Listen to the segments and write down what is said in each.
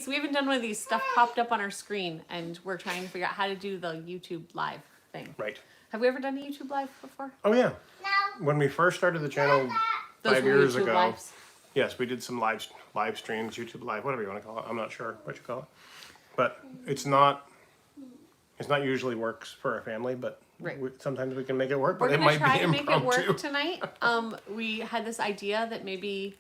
So we haven't done one of these. Stuff popped up on our screen, and we're trying to figure out how to do the YouTube live thing. Right. Have we ever done a YouTube live before? Oh yeah. No. When we first started the channel 5 years ago. Lives. Yes, we did some live streams, YouTube live, whatever you want to call it. I'm not sure what you call it, but it's not usually works for our family, but right. Sometimes we can make it work. We're but it gonna might try be to make it impromptu. work tonight. We had this idea that maybe.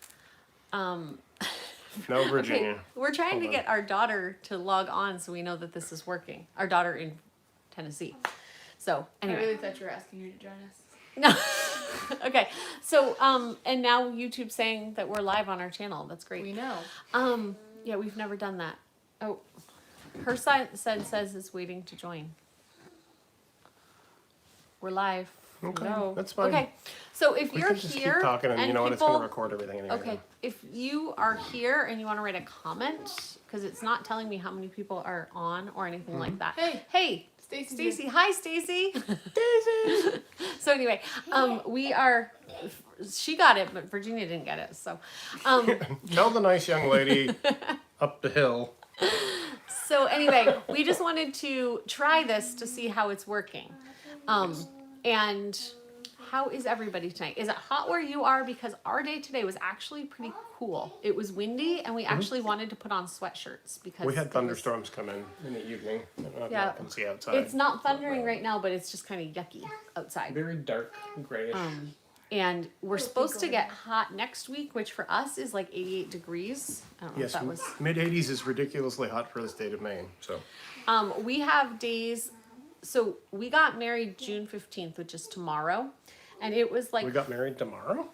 No, Virginia. Okay, we're trying to get our daughter to log on so we know that this is working. Our daughter in Tennessee. So anyway. I really thought you were asking her to join us. No. Okay. So and now YouTube's saying that we're live on our channel. That's great. We know. Yeah, we've never done that. Oh, her sign says is waiting to join. We're live. Okay, No. that's fine. Okay, so if We you're can just here keep talking, and you know what? It's people, going to record everything anyway. okay, if you are here and you want to write a comment, because it's not telling me how many people are on or anything like that. Hey, Stacy. Hi, Stacy. Daisy. So anyway, we are. She got it, but Virginia didn't get it. So, Tell the nice young lady up the hill. So anyway, we just wanted to try this to see how it's working. And how is everybody tonight? Is it hot where you are? Because our day today was actually pretty cool. It was windy, and we actually wanted to put on sweatshirts because We had thunderstorms come in the evening. I don't know if Yeah. you can see outside. It's not thundering right now, but it's just kind of yucky outside. Very dark, grayish. And we're supposed to get hot next week, which for us is like 88 degrees. I don't know Yes, if that was. mid-80s is ridiculously hot for the state of Maine. So We have days. So we got married June 15th, which is tomorrow. And it was like we got married tomorrow?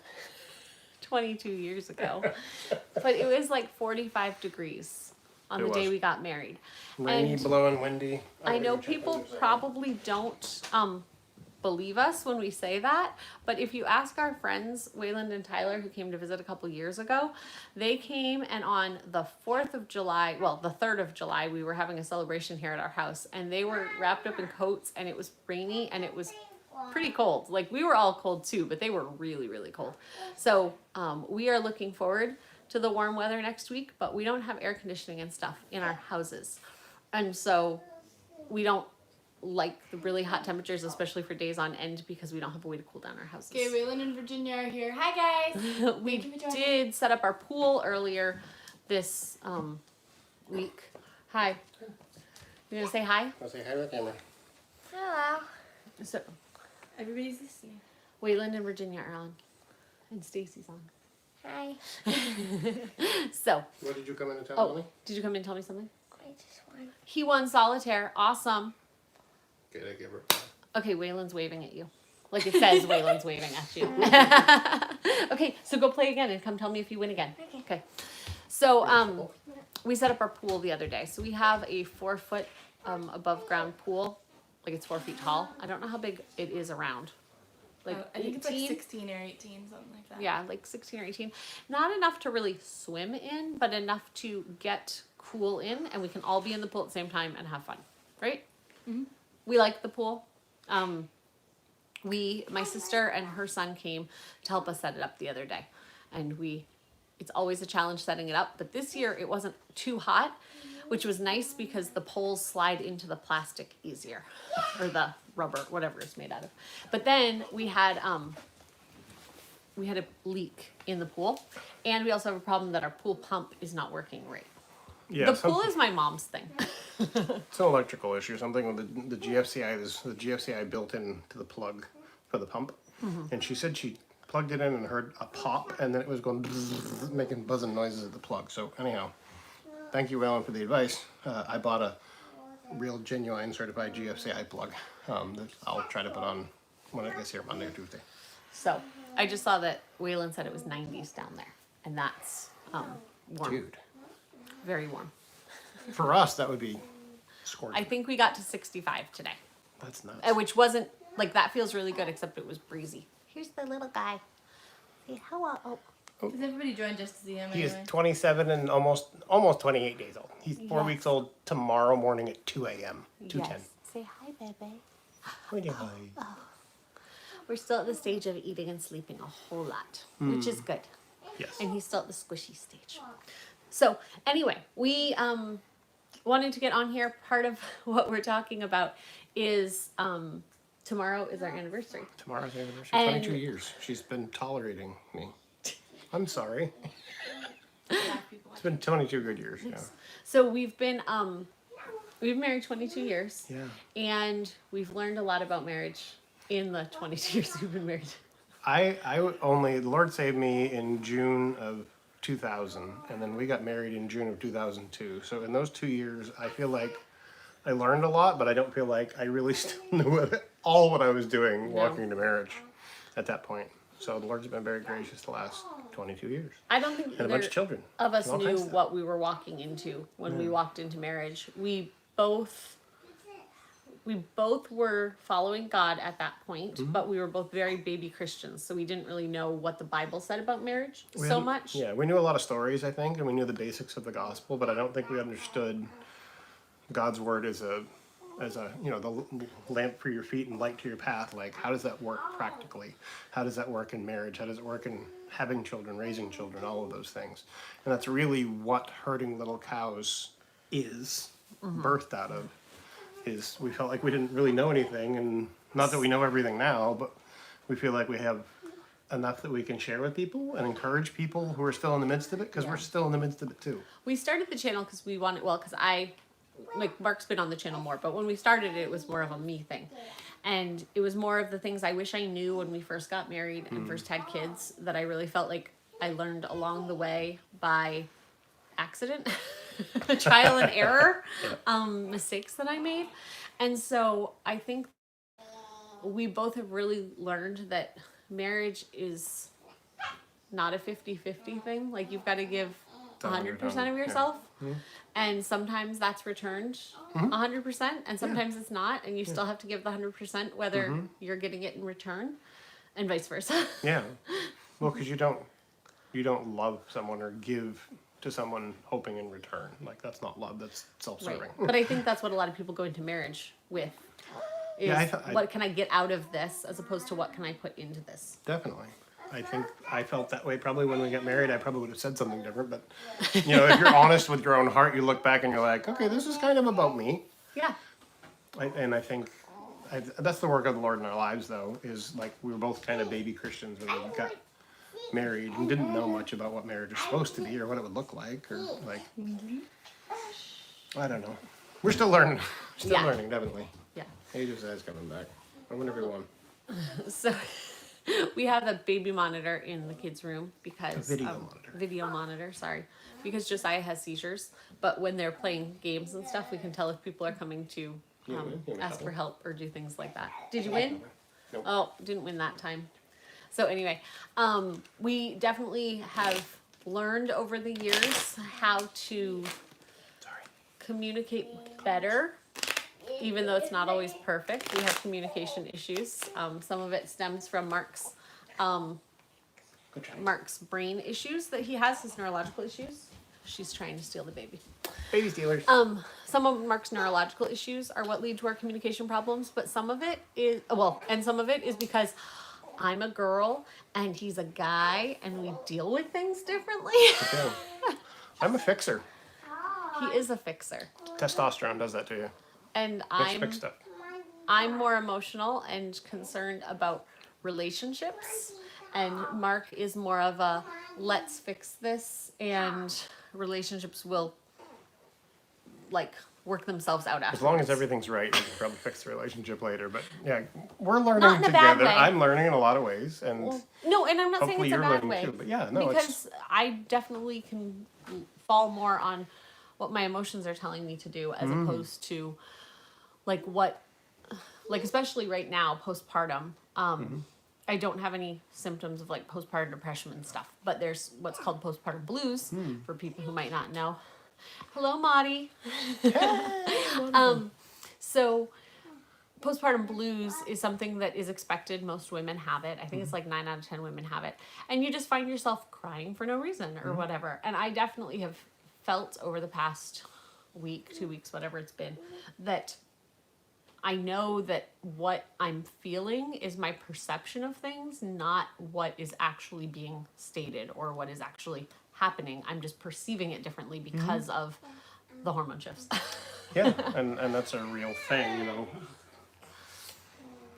22 years ago. But it was like 45 degrees on the day we got married. Rainy, And blowing, windy. I know people probably don't believe us when we say that, but if you ask our friends, Wayland and Tyler, who came to visit a couple years ago, they came, and on the 4th of July, well, the 3rd of July, we were having a celebration here at our house, and they were wrapped up in coats, and it was rainy, and it was pretty cold. Like, we were all cold too, but they were really, really cold. So we are looking forward to the warm weather next week, but we don't have air conditioning and stuff in our houses. And so we don't like the really hot temperatures, especially for days on end, because we don't have a way to cool down our houses. Okay, Waylon and Virginia are here. Hi, guys. We did set up our pool earlier this week. Hi. You gonna say hi? I'll say hi to the camera. Hello. So Everybody's listening. Wayland and Virginia are on, and Stacy's on. Hi. So. What did you come in and tell me? Did you come in and tell me something? I just won. He won solitaire. Awesome. Okay, I give her. Okay, Wayland's waving at you. Like it says Wayland's waving at you. Okay, so go play again and come tell me if you win again. Okay. So we set up our pool the other day. So we have a 4-foot above ground pool. Like it's 4 feet tall. I don't know how big it is around. Like I think it's like 18? 16 or 18, something like that. Yeah, like 16 or 18. Not enough to really swim in, but enough to get cool in, and we can all be in the pool at the same time and have fun. Right? Mm-hmm. We like the pool. My sister and her son came to help us set it up the other day. And it's always a challenge setting it up, but this year it wasn't too hot, which was nice because the poles slide into the plastic easier, or the rubber, whatever it's made out of. But then we had a leak in the pool, and we also have a problem that our pool pump is not working right. Yeah, The pool is my mom's thing. It's an electrical issue. Something with the GFCI. There's the GFCI built into the plug for the pump, and she said she plugged it in and heard a pop, and then it was going bzzz, making buzzing noises at the plug. So anyhow, thank you, Alan, for the advice. I bought a real genuine certified GFCI plug that I'll try to put on when it gets here Monday or Tuesday. So I just saw that Waylon said it was 90s down there, and that's warm. Dude, Very warm. for us that would be scorching. I think we got to 65 today, That's nuts. which wasn't like that feels really good, except it was breezy. Here's the little guy. Say hello. Oh. Because everybody joined just to see him He is anyway. 27 and almost 28 days old. He's 4 Yes. weeks old tomorrow morning at 2 a.m. 2:10. Yes. Say hi, baby. Hi. We're still at the stage of eating and sleeping a whole lot, which is good. Yes. And he's still at the squishy stage. So anyway, we wanted to get on here. Part of what we're talking about is tomorrow is our anniversary. Tomorrow's anniversary. And- 22 years. She's been tolerating me. I'm sorry. It's been 22 good years. Yeah. So we've been married 22 years. Yeah. And we've learned a lot about marriage in the 22 years we've been married. The Lord saved me in June of 2000, and then we got married in June of 2002. So in those 2 years, I feel like I learned a lot, but I don't feel like I really still knew what I was doing walking into marriage at that point. So the Lord's been very gracious the last 22 years. I don't think And a bunch of children. of us And all knew kinds of stuff. what we were walking into when we walked into marriage. We both were following God at that point, but we were both very baby Christians, so we didn't really know what the Bible said about marriage much. Yeah, we knew a lot of stories, I think, and we knew the basics of the gospel, but I don't think we understood God's word as a the lamp for your feet and light to your path. Like, how does that work practically? How does that work in marriage? How does it work in having children, raising children, all of those things? And that's really what Herding Little Cows is birthed out of. Is we felt like we didn't really know anything, and not that we know everything now, but we feel like we have enough that we can share with people and encourage people who are still in the midst of it, because we're still in the midst of it too. We started the channel because we wanted, because Mark's been on the channel more, but when we started it was more of a me thing. And it was more of the things I wish I knew when we first got married and first had kids that I really felt like I learned along the way by accident, trial and error, mistakes that I made. And so I think we both have really learned that marriage is not a 50-50 thing. Like, you've got to give 100% of yourself. Yeah. And sometimes that's returned 100%, and sometimes it's not, and you still have to give the 100% whether you're getting it in return, and vice versa. Yeah. Well, because you don't love someone or give to someone hoping in return. Like, that's not love, that's self-serving. Right. But I think that's what a lot of people go into marriage with. Is what can I get out of this, as opposed to what can I put into this? Definitely. I think I felt that way probably when we got married. I probably would have said something different, but if you're honest with your own heart, you look back and you're like, okay, this is kind of about me. Yeah. I think that's the work of the Lord in our lives, though, is like we were both kind of baby Christians when we got married and didn't know much about what marriage was supposed to be or what it would look like, or like, I don't know. We're still learning. Still learning, definitely. Yeah. Age's eyes coming back. I wonder if we won. So we have a baby monitor in the kids' room because Video monitor, sorry, because Josiah has seizures. But when they're playing games and stuff, we can tell if people are coming to ask for help or do things like that. Did you win? Nope. Oh, didn't win that time. So anyway, we definitely have learned over the years how to communicate better. Even though it's not always perfect, we have communication issues. Some of it stems from Mark's brain issues that he has, his neurological issues. She's trying to steal the baby. Baby stealers. Some of Mark's neurological issues are what lead to our communication problems, but some of it is, and some of it is because I'm a girl and he's a guy and we deal with things differently. Okay. I'm a fixer. He is a fixer. Testosterone does that to you. And Fix stuff. I'm more emotional and concerned about relationships, and Mark is more of a let's fix this, and relationships will work themselves out afterwards. As long as everything's right, you can probably fix the relationship later. But yeah, we're learning Not in a bad together. way. I'm learning in a lot of ways, and No, and I'm not saying hopefully it's a you're bad learning way. too. But yeah, no, because I definitely can fall more on what my emotions are telling me to do, as opposed to especially right now, postpartum. I don't have any symptoms of postpartum depression and stuff, but there's what's called postpartum blues for people who might not know. Hello, Maudie. So postpartum blues is something that is expected. Most women have it. I think it's 9 out of 10 women have it. And you just find yourself crying for no reason or whatever. And I definitely have felt over the past week, 2 weeks, whatever it's been, that I know that what I'm feeling is my perception of things, not what is actually being stated or what is actually happening. I'm just perceiving it differently because of the hormone shifts. Yeah, and that's a real thing, you know.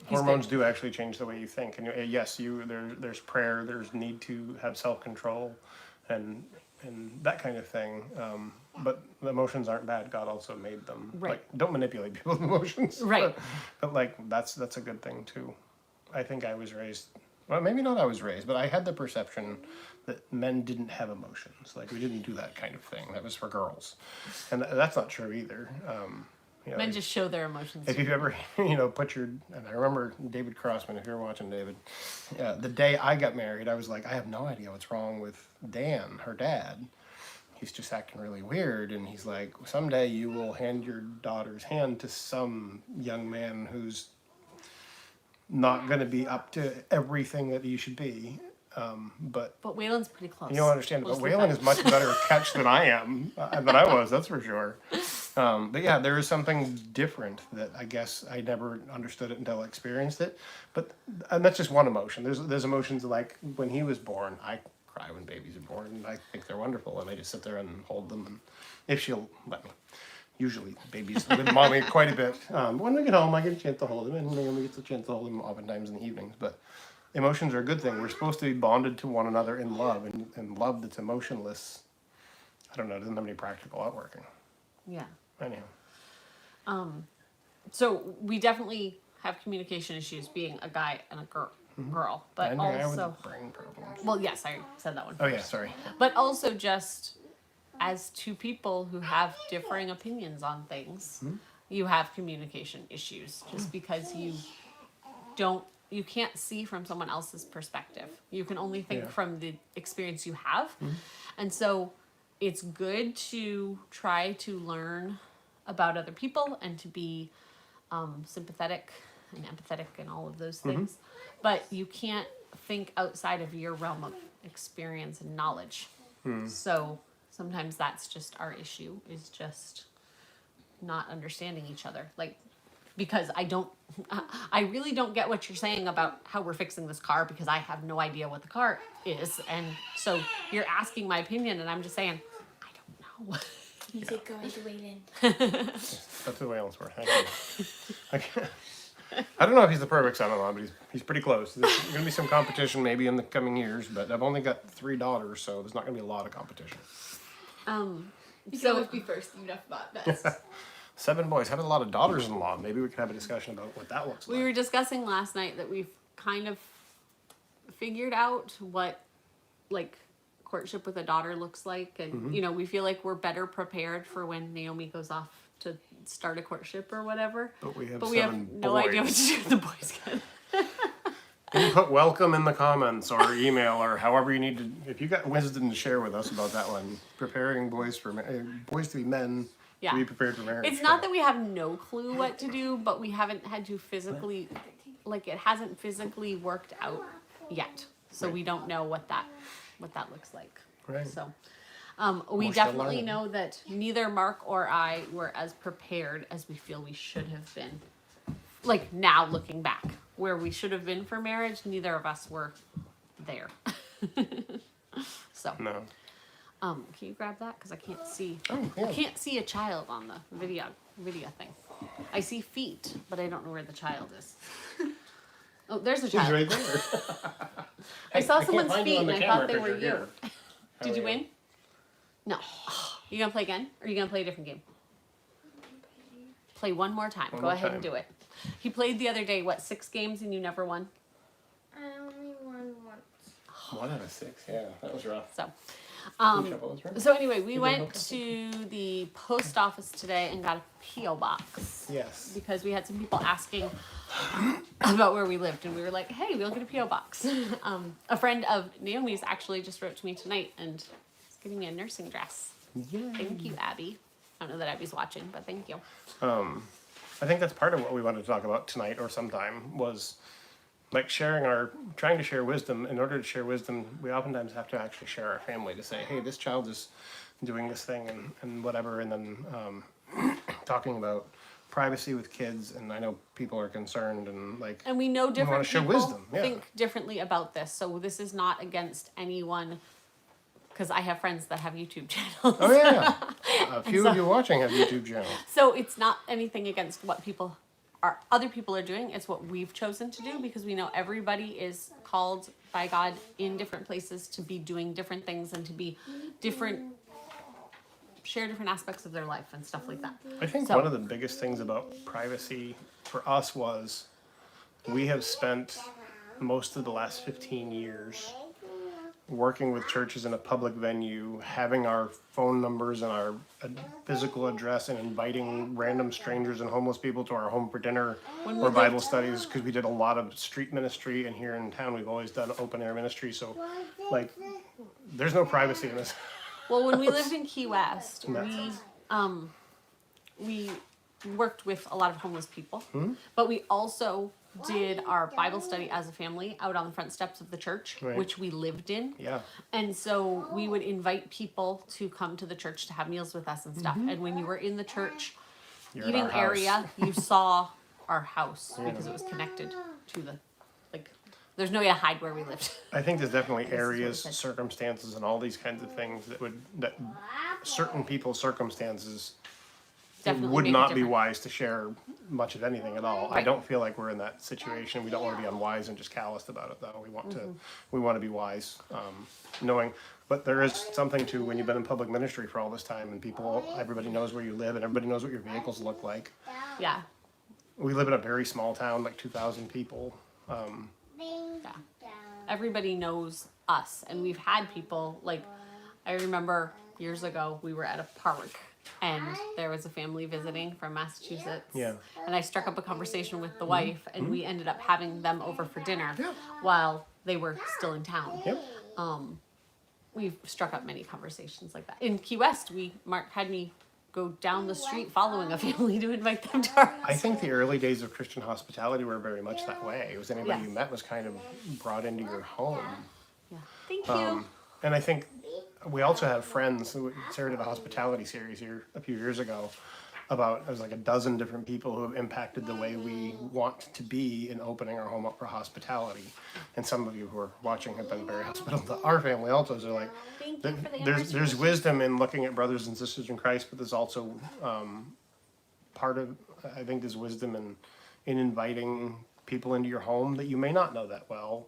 Hormones do actually change the way you think, and yes, there's prayer, there's need to have self-control, and that kind of thing. But the emotions aren't bad. God also made them. Right. Like, don't manipulate people's emotions. Right. But like that's a good thing too. I think I was raised. Well, maybe not I was raised, but I had the perception that men didn't have emotions. Like, we didn't do that kind of thing. That was for girls, and that's not true either. You know, Men just show their emotions. if you've ever, you know, and I remember David Crossman, if you're watching David, the day I got married, I was like, I have no idea what's wrong with Dan, her dad. He's just acting really weird. And he's like, someday you will hand your daughter's hand to some young man who's not going to be up to everything that you should be. But Waylon's pretty close. you don't understand. But Mostly Waylon fine. is much better catch than I am, than I was, that's for sure. But yeah, there is something different that I guess I never understood it until I experienced it. And that's just one emotion. There's emotions like when he was born, I cry when babies are born, and I think they're wonderful, and I just sit there and hold them, and if she'll let me. Usually babies with mommy quite a bit. When we get home, I get a chance to hold them, and Naomi gets a chance to hold them oftentimes in the evenings. But emotions are a good thing. We're supposed to be bonded to one another in love, and love that's emotionless, I don't know, doesn't have any practical outworking. Yeah. Anyhow. So we definitely have communication issues being a guy and a girl, but And a guy also, with brain problems. well, yes, I said that one. Oh yeah, sorry. But also just as two people who have differing opinions on things, you have communication issues just because you can't see from someone else's perspective. You can only think Yeah. from the experience you have. And so it's good to try to learn about other people and to be sympathetic and empathetic and all of those things. But you can't think outside of your realm of experience and knowledge. So sometimes that's just our issue, is just not understanding each other. Like, because I really don't get what you're saying about how we're fixing this car because I have no idea what the car is. And so you're asking my opinion and I'm just saying, I don't know. You said go into waiting. That's the way else works. Thank you. I don't know if he's the perfect son-in-law, but he's pretty close. There's going to be some competition maybe in the coming years, but I've only got 3 daughters, so there's not going to be a lot of competition. You So- can always be first, even if not best. 7 boys. Having a lot of daughters-in-law. Maybe we could have a discussion about what that looks like. We were discussing last night that we've kind of figured out what, like, courtship with a daughter looks like. And, you know, we feel like we're better prepared for when Naomi goes off to start a courtship or whatever. But we have But we have 7 no boys. idea what to do with the boys yet. You can put welcome in the comments or email or however you need to. If you got wisdom to share with us about that one, preparing boys to be men Yeah. to be prepared for marriage. It's not that we have no clue what to do, but we haven't had to physically, like, it hasn't physically worked out yet. So Right. we don't know what that looks like. Right. So, we We're still definitely learning. know that neither Mark or I were as prepared as we feel we should have been. Like, now looking back, where we should have been for marriage, neither of us were there. So, No. can you grab that? Because I can't see. Oh, yeah. I can't see a child on the video thing. I see feet, but I don't know where the child is. Oh, there's a He's child. right there. I saw can't someone's find you feet on the and I camera thought they were picture you. here. Did you yeah. win? No. You gonna play again? Or are you gonna play a different game? Play one more time. One Go more ahead and time. do it. He played the other day, 6 games and you never won? I only won once. 1 out of 6. Yeah, that was rough. So, Trouble was rough. so anyway, we Did they went hook up? to the post office today and got a P.O. box. Yes. Because we had some people asking about where we lived, and we were like, hey, we'll get a P.O. box. A friend of Naomi's actually just wrote to me tonight and is giving me a nursing dress. Yeah. Thank you, Abby. I don't know that Abby's watching, but thank you. I think that's part of what we wanted to talk about tonight or sometime was like trying to share wisdom. In order to share wisdom, we oftentimes have to actually share our family to say, hey, this child is doing this thing and whatever. And then talking about privacy with kids. And I know people are concerned and like, And we know different show people wisdom, yeah. think differently about this. So this is not against anyone because I have friends that have YouTube channels. Oh yeah, a few of you watching have YouTube channels. So it's not anything against what other people are doing. It's what we've chosen to do because we know everybody is called by God in different places to be doing different things and to be share different aspects of their life and stuff like that. I think one of the biggest things about privacy for us was we have spent most of the last 15 years working with churches in a public venue, having our phone numbers and our physical address, and inviting random strangers and homeless people to our home for dinner or Bible studies, because we did a lot of street ministry, and here in town we've always done open air ministry, so like there's no privacy in this. Well, when we lived in Key West, That's we worked with a lot of homeless people, but we also did our Bible study as a family out on the front steps of the church, Right. which we lived in. Yeah. And so we would invite people to come to the church to have meals with us and stuff. And when you were in the church You're in eating our house. area, you saw our house because it was connected to there's no way to hide where we lived. I think there's definitely what areas, we said. circumstances, and all these kinds of things that certain people's circumstances Definitely would make it not be different. wise to share much of anything at all. I Right. don't feel like we're in that situation. We don't want to be unwise and just calloused about it, though. We want to be wise, knowing. But there is something to when you've been in public ministry for all this time, and everybody knows where you live, and everybody knows what your vehicles look like. Yeah. We live in a very small town, like 2,000 people. Yeah. Everybody knows us, and we've had people like I remember years ago we were at a park and there was a family visiting from Massachusetts. Yeah. And I struck up a conversation with the wife, and we ended up having them over for dinner Yeah. while they were still in town. Yep. We've struck up many conversations like that. In Key West, Mark had me go down the street following a family to invite them to our house. I think the early days of Christian hospitality were very much that way. It was anybody Yes. you met was kind of brought into your home. Yeah. Thank you. And I think we also have friends. Sarah did a hospitality series here a few years ago about, it was like a dozen different people who have impacted the way we want to be in opening our home up for hospitality. And some of you who are watching have been very hospitable to our family also. So like, Thank you for the there's wisdom in looking at brothers and sisters in Christ, but there's also I think there's wisdom in inviting people into your home that you may not know that well.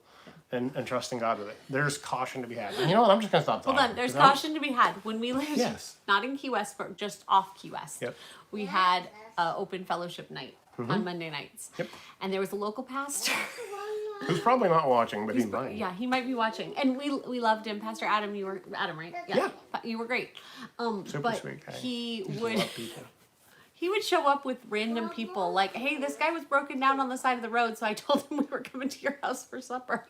And trusting God with it. There's caution to be had. And you know what? I'm just going to stop talking. Hold on, there's 'cause I'm- caution to be had. When we lived, Yes. not in Key West, but just off Key West, Yep. we had open fellowship night on Monday nights. Yep. And there was a local pastor. Who's probably not watching, but he might. Yeah, he might be watching. And we loved him. Pastor Adam, you were Adam, right? Yeah. You were great. Super but sweet guy. he He's a would lot of people. he would show up with random people like, hey, this guy was broken down on the side of the road, so I told him we were coming to your house for supper.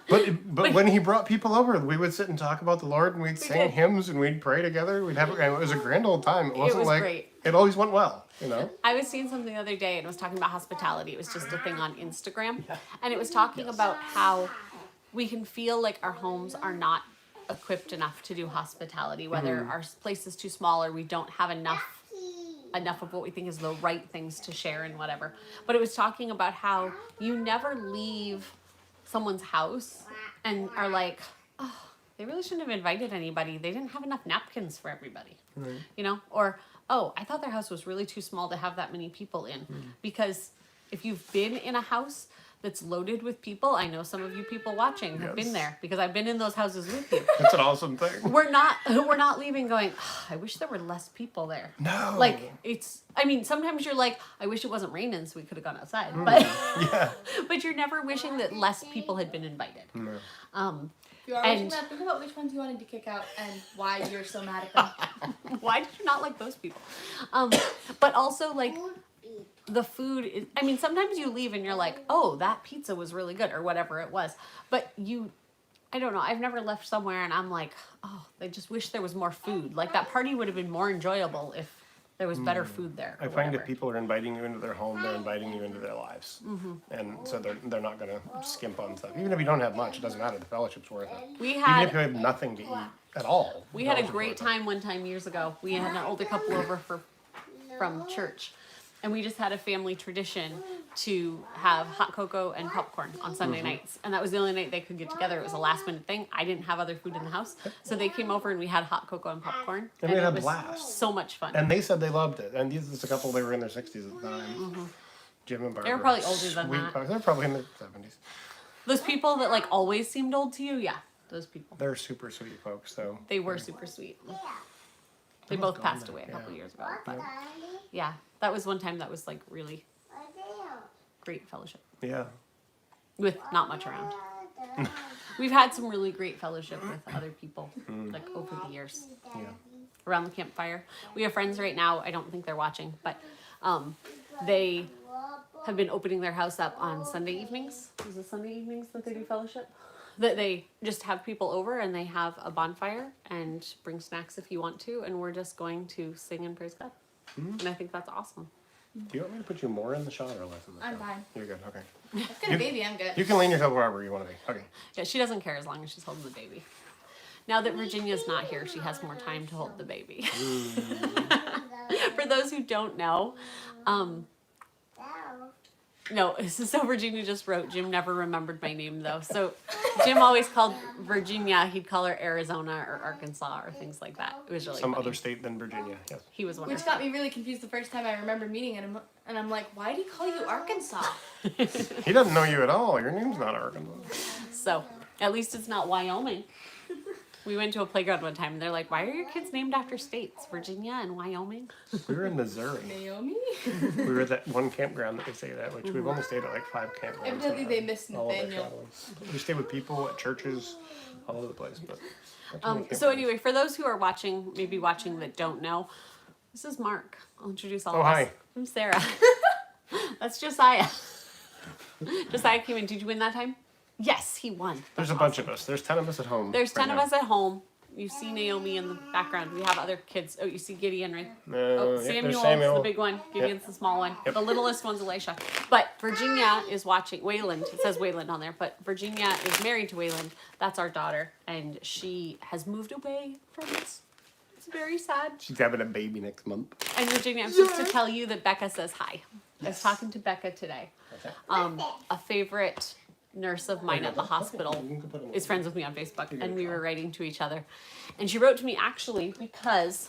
But when he brought people over, we would sit and talk about the Lord, and we'd sing did. hymns, and we'd pray together. It was a grand old time. It wasn't was like great. it always went well, you know. I was seeing something the other day and it was talking about hospitality. It was just a thing on Instagram. And it was talking about how we can feel like our homes are not equipped enough to do hospitality, whether our place is too small or we don't have enough of what we think is the right things to share and whatever. But it was talking about how you never leave someone's house and are like, oh, they really shouldn't have invited anybody. They didn't have enough napkins for everybody. You know, or oh, I thought their house was really too small to have that many people in. Because if you've been in a house that's loaded with people, I know some of you people watching have been Yes. there because I've been in those houses with you. That's an awesome thing. We're not leaving going, oh, I wish there were less people there. No. Like sometimes you're like, I wish it wasn't raining so we could have gone outside. But Yeah. but you're never wishing that less people had been invited. No. If you are And- watching that, think about which ones you wanted to kick out and why you're so mad at them. Why did you not like those people? But also like the food is, I mean, sometimes you leave and you're like, oh, that pizza was really good or whatever it was. But I don't know. I've never left somewhere and I'm like, oh, I just wish there was more food. Like that party would have been more enjoyable if there was better food there. I or find whatever. if people are inviting you into their home, they're inviting you into their lives, and so they're not going to skimp on stuff. Even if you don't have much, it doesn't matter. The fellowship's worth it. We Even had if you have nothing to eat at all. We had a fellowship's great worth it. time one time years ago. We had an older couple over from church. And we just had a family tradition to have hot cocoa and popcorn on Sunday nights. And that was the only night they could get together. It was a last minute thing. I didn't have other food in the house. So they came over and we had hot cocoa and popcorn. And we had it a was blast. so much fun. And they said they loved it. And this is a couple, they were in their 60s at the time. Jim and Barbara. They were probably older than Sweet that. folks. They're probably in their 70s. Those people that like always seemed old to you, yeah, those people. They're super sweet folks, though. They were super sweet. They Almost both gone passed now, away a couple yeah. years ago. But yeah, that was one time that was like really great fellowship Yeah. with not much around. We've had some really great fellowship with other people like over the years Yeah. around the campfire. We have friends right now. I don't think they're watching, but they have been opening their house up on Sunday evenings. Is it Sunday evenings that they do fellowship? That they just have people over and they have a bonfire and bring snacks if you want to, and we're just going to sing and praise God. And I think that's awesome. Do you want me to put you more in the shot or less in the shot? I'm fine. You're good, okay. I've got a baby, I'm good. You can lean yourself wherever you want to be. Okay. Yeah, she doesn't care as long as she's holding the baby. Now that Virginia's not here, she has more time to hold the baby. For those who don't know, no, so Virginia just wrote, Jim never remembered my name though. So Jim always called Virginia, he'd call her Arizona or Arkansas or things like that. It was really Some funny. other state than Virginia, yes. He was Which wonderful. got me really confused the first time I remember meeting him, and I'm like, why do you call you Arkansas? He doesn't know you at all. Your name's not Arkansas. So at least it's not Wyoming. We went to a playground one time and they're like, why are your kids named after states? Virginia and Wyoming? We were in Missouri. Naomi? We were at that one campground that they stayed at, which we've only stayed at like 5 campgrounds. Evidently they missed all of our Nathaniel. travels. We stayed with people at churches all over the place, but. that's where we So campgrounds. anyway, for those who are watching, maybe watching that don't know, this is Mark. I'll introduce all Oh, of us. hi. I'm Sarah. That's Josiah. Josiah came in. Did you win that time? Yes, he won. There's a bunch of us. There's 10 of us at home. There's right 10 of now. us at home. You see Naomi in the background. We have other kids. Oh, you see Gideon, right? Oh, yep, Samuel's there's Samuel. the big one. Gideon's the small one. Yep. The littlest one's Elisha. But Virginia is watching. Wayland. It says Wayland on there. But Virginia is married to Wayland. That's our daughter. And she has moved away from us. It's very sad. She's having a baby next month. And Virginia, I'm supposed to tell you that Becca says hi. I was talking to Becca today. Okay. A favorite nurse of mine at the hospital is friends with me on Facebook, and we were writing to each other. And she wrote to me actually because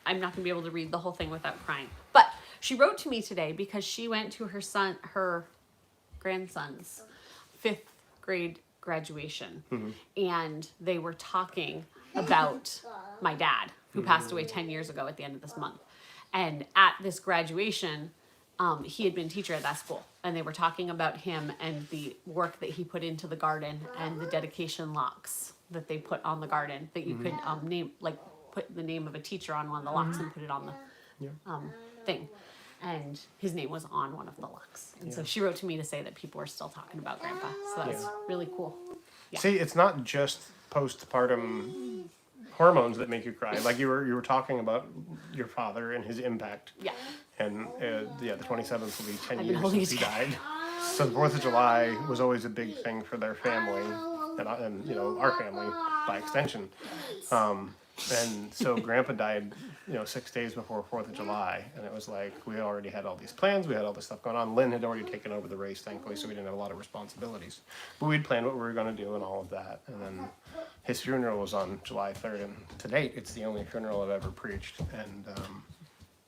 I'm not gonna be able to read the whole thing without crying. But she wrote to me today because she went to her grandson's 5th grade graduation, and they were talking about my dad, who passed away 10 years ago at the end of this month. And at this graduation, he had been a teacher at that school, and they were talking about him and the work that he put into the garden and the dedication locks that they put on the garden that you could name, like put the name of a teacher on one of the locks and put it on the thing. And his name was on one of the locks. And so she wrote to me to say that people were still talking about Grandpa. So that's really cool. Yeah. See, it's not just postpartum hormones that make you cry. Like you were talking about your father and his impact. Yeah. And the 27th will be 10 I've been years holding since he his died. So the 4th of July was always a big thing for their family, and you know, our family by extension. And so Grandpa died, 6 days before 4th of July, and it was like we already had all these plans, we had all this stuff going on. Lynn had already taken over the race, thankfully, so we didn't have a lot of responsibilities. But we'd planned what we were going to do and all of that, and then his funeral was on July 3rd, and to date, it's the only funeral I've ever preached, and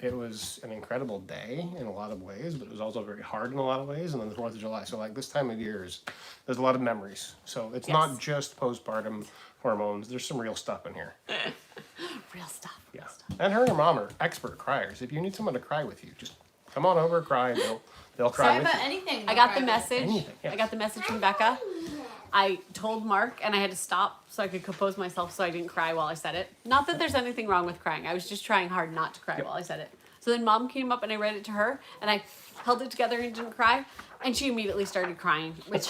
it was an incredible day in a lot of ways, but it was also very hard in a lot of ways. And then the 4th of July. So like this time of year there's a lot of memories. So it's not just postpartum hormones. There's some real stuff in here. Real stuff. Yeah. And her and her mom are expert criers. If you need someone to cry with you, just come on over, cry. They'll cry Cry with about you. anything. I got the message. Anything, yes. I got the message from Becca. I told Mark, and I had to stop so I could compose myself so I didn't cry while I said it. Not that there's anything wrong with crying. I was just trying hard not to cry while I said it. So then Mom came up and I read it to her, and I held it together and didn't cry, and she immediately started crying, which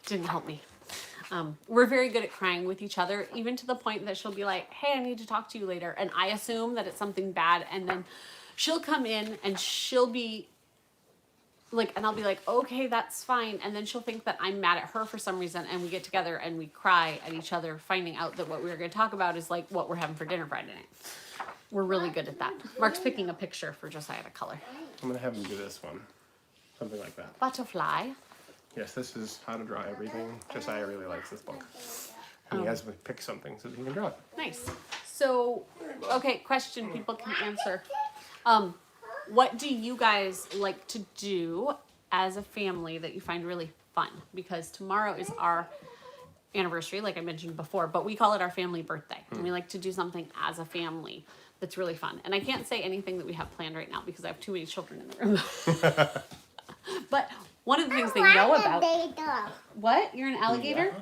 didn't help me. We're very good at crying with each other, even to the point that she'll be like, hey, I need to talk to you later. And I assume that it's something bad, and then she'll come in and she'll be like, and I'll be like, okay, that's fine. And then she'll think that I'm mad at her for some reason, and we get together and we cry at each other, finding out that what we were going to talk about is like what we're having for dinner Friday night. We're really good at that. Mark's picking a picture for Josiah to color. I'm gonna have him do this one, something like that. Butterfly. Yes, this is how to draw everything. Josiah really likes this book, and he has me pick something so that he can draw it. Nice. So, okay, question people can answer. What do you guys like to do as a family that you find really fun? Because tomorrow is our anniversary, like I mentioned before, but we call it our family birthday. And we like to do something as a family that's really fun. And I can't say anything that we have planned right now because I have too many children in the room. But one of the things they know about... What? You're an alligator?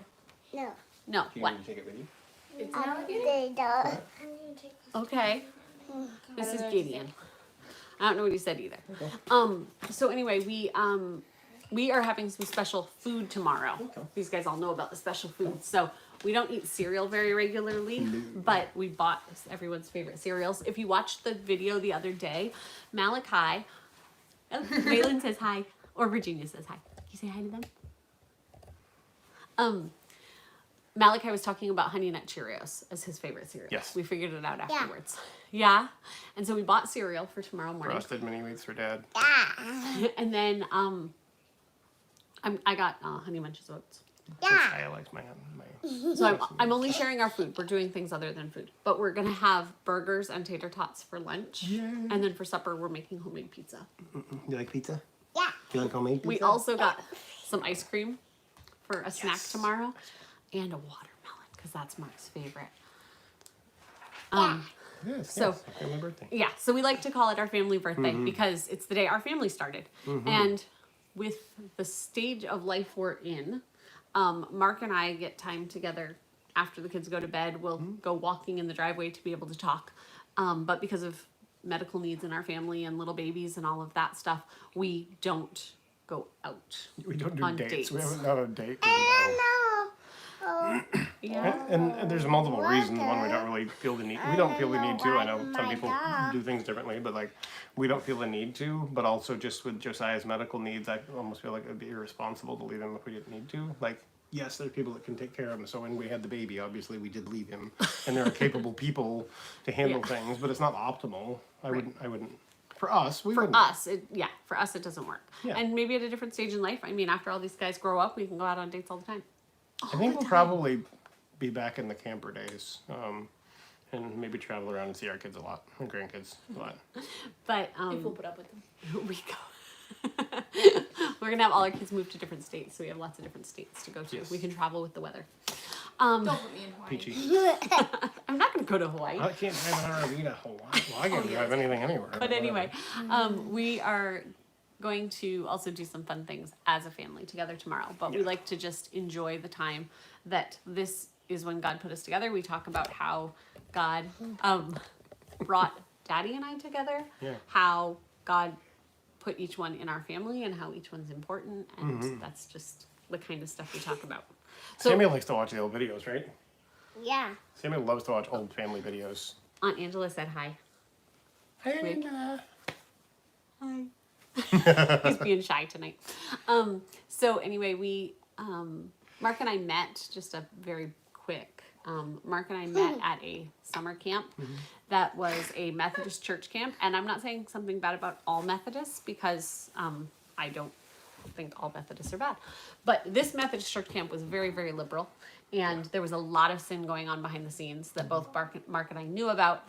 No. No. Do you What? want me to take it with you? It's an alligator. Okay. This is Gideon. I don't know what he said either. So anyway, we are having some special food tomorrow. Okay. These guys all know about the special food. So we don't eat cereal very regularly, but we bought everyone's favorite cereals. If you watched the video the other day, Malachi, Waylon says hi, or Virginia says hi. Can you say hi to them? Malachi was talking about Honey Nut Cheerios as his favorite cereal. Yes. We figured it out afterwards. Yeah. And so we bought cereal for tomorrow morning. Frosted mini wheats for Dad. And then I got Honey Bunches of Oats. Josiah likes my. So I'm only sharing our food. We're doing things other than food. But we're going to have burgers and tater tots for lunch. Yay. And then for supper, we're making homemade pizza. You like pizza? Yeah. You like homemade pizza? We also got some ice cream for a snack tomorrow. And a watermelon, because that's Mark's favorite. Yes. So- yes, family birthday. Yeah, so we like to call it our family birthday because it's the day our family started. And with the stage of life we're in, Mark and I get time together after the kids go to bed. We'll go walking in the driveway to be able to talk. But because of medical needs in our family and little babies and all of that stuff, we don't go out. We don't do On dates. We dates. haven't done a date. Yeah. And there's multiple reasons. One, we don't really feel the need. We don't feel the need to. I know some people do things differently, but like we don't feel the need to. But also, just with Josiah's medical needs, I almost feel like it would be irresponsible to leave him if we didn't need to. Like, yes, there are people that can take care of him. So when we had the baby, obviously we did leave him, and there are capable people to handle Yeah. things. But it's not optimal. I wouldn't. For us, we For wouldn't. us, for us it doesn't work. Yeah. And maybe at a different stage in life. I mean, after all these guys grow up, we can go out on dates all the time. I think we'll probably be back in the camper days, and maybe travel around and see our kids a lot, and grandkids a lot. But If we'll put up with them. we go. We're gonna have all our kids move to different states, so we have lots of different states to go to. Yes. We can travel with the weather. Don't put me in Hawaii. Peachy. I'm not gonna go to Hawaii. I can't drive an RV to Hawaii. Well, I can't drive anything anywhere. But anyway, we are going to also do some fun things as a family together tomorrow. But we Yeah. like to just enjoy the time that this is when God put us together. We talk about how God brought Daddy and I together, Yeah. how God put each one in our family and how each one's important. And that's just the kind of stuff we talk about. So Samuel likes to watch the old videos, right? Yeah. Samuel loves to watch old family videos. Aunt Angela said hi. Hey, Hi. He's being shy tonight. So anyway, we Mark and I met just a very quick. Mark and I met at a summer camp that was a Methodist church camp, and I'm not saying something bad about all Methodists because I don't think all Methodists are bad, but this Methodist church camp was very, very liberal, and there was a lot of sin going on behind the scenes that both Mark and I knew about,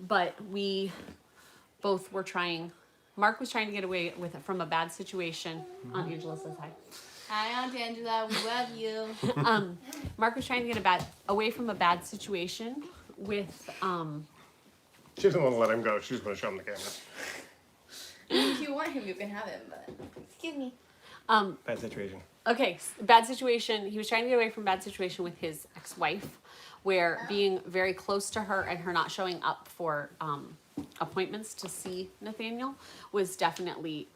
but we both were trying. Mark was trying to get away with it from a bad situation. Aunt Angela says hi. Hi, Aunt Angela. We love you. Mark was trying to get away from a bad situation with she doesn't want to let him go. She just want to show him the camera. If you want him, you can have him, but. Excuse me. Bad situation. okay, bad situation. He was trying to get away from bad situation with his ex-wife, where being very close to her and her not showing up for appointments to see Nathaniel was definitely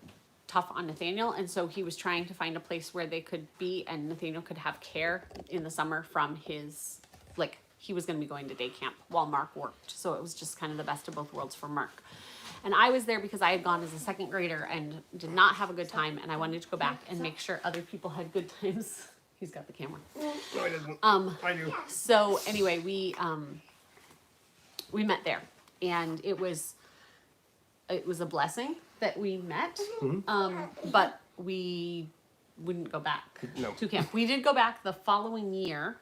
tough on Nathaniel, and so he was trying to find a place where they could be and Nathaniel could have care in the summer from his, like, he was going to be going to day camp while Mark worked, so it was just kind of the best of both worlds for Mark. And I was there because I had gone as a second grader and did not have a good time, and I wanted to go back and make sure other people had good times. He's got the camera. No, I didn't. I do. So anyway, we met there, and it was a blessing that we met. But we wouldn't go back No. to camp. We did go back the following year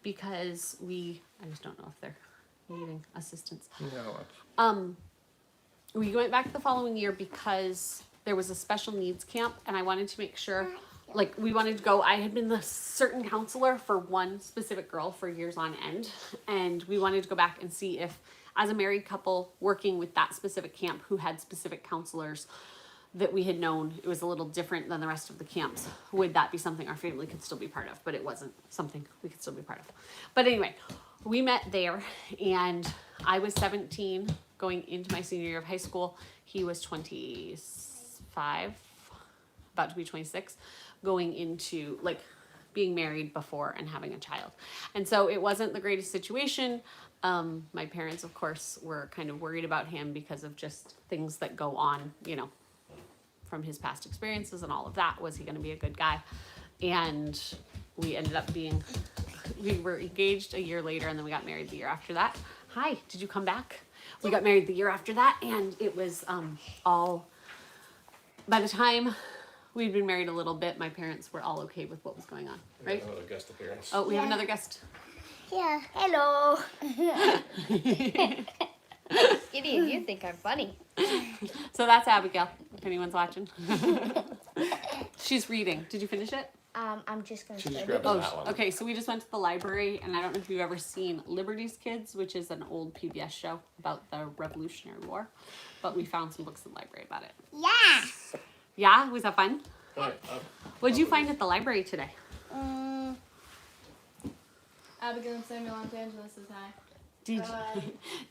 because I just don't know if they're needing assistance. No. We went back the following year because there was a special needs camp, and I wanted to make sure, like, we wanted to go. I had been the certain counselor for one specific girl for years on end, and we wanted to go back and see if, as a married couple working with that specific camp who had specific counselors that we had known, it was a little different than the rest of the camps. Would that be something our family could still be part of? But it wasn't something we could still be part of. But anyway, we met there, and I was 17 going into my senior year of high school. He was 25, about to be 26, going into, like, being married before and having a child. And so it wasn't the greatest situation. My parents, of course, were kind of worried about him because of just things that go on, you know, from his past experiences and all of that. Was he going to be a good guy? And we ended up we were engaged a year later, and then we got married the year after that. Hi, did you come back? We got married the year after that, and it was all, by the time we'd been married a little bit, my parents were all okay with what was going on, right? Another guest appearance. Oh, we have another guest. Yeah. Hello. Gideon, you think I'm funny. So that's Abigail, if anyone's watching. She's reading. Did you finish it? I'm just gonna. She just say grabbed Oh, that one. okay. So we just went to the library, and I don't know if you've ever seen Liberty's Kids, which is an old PBS show about the Revolutionary War, but we found some books in the library about it. Yeah. Yeah, was that fun? Alright, What did you find at the library today? Abigail and Samuel Los Angeles is high.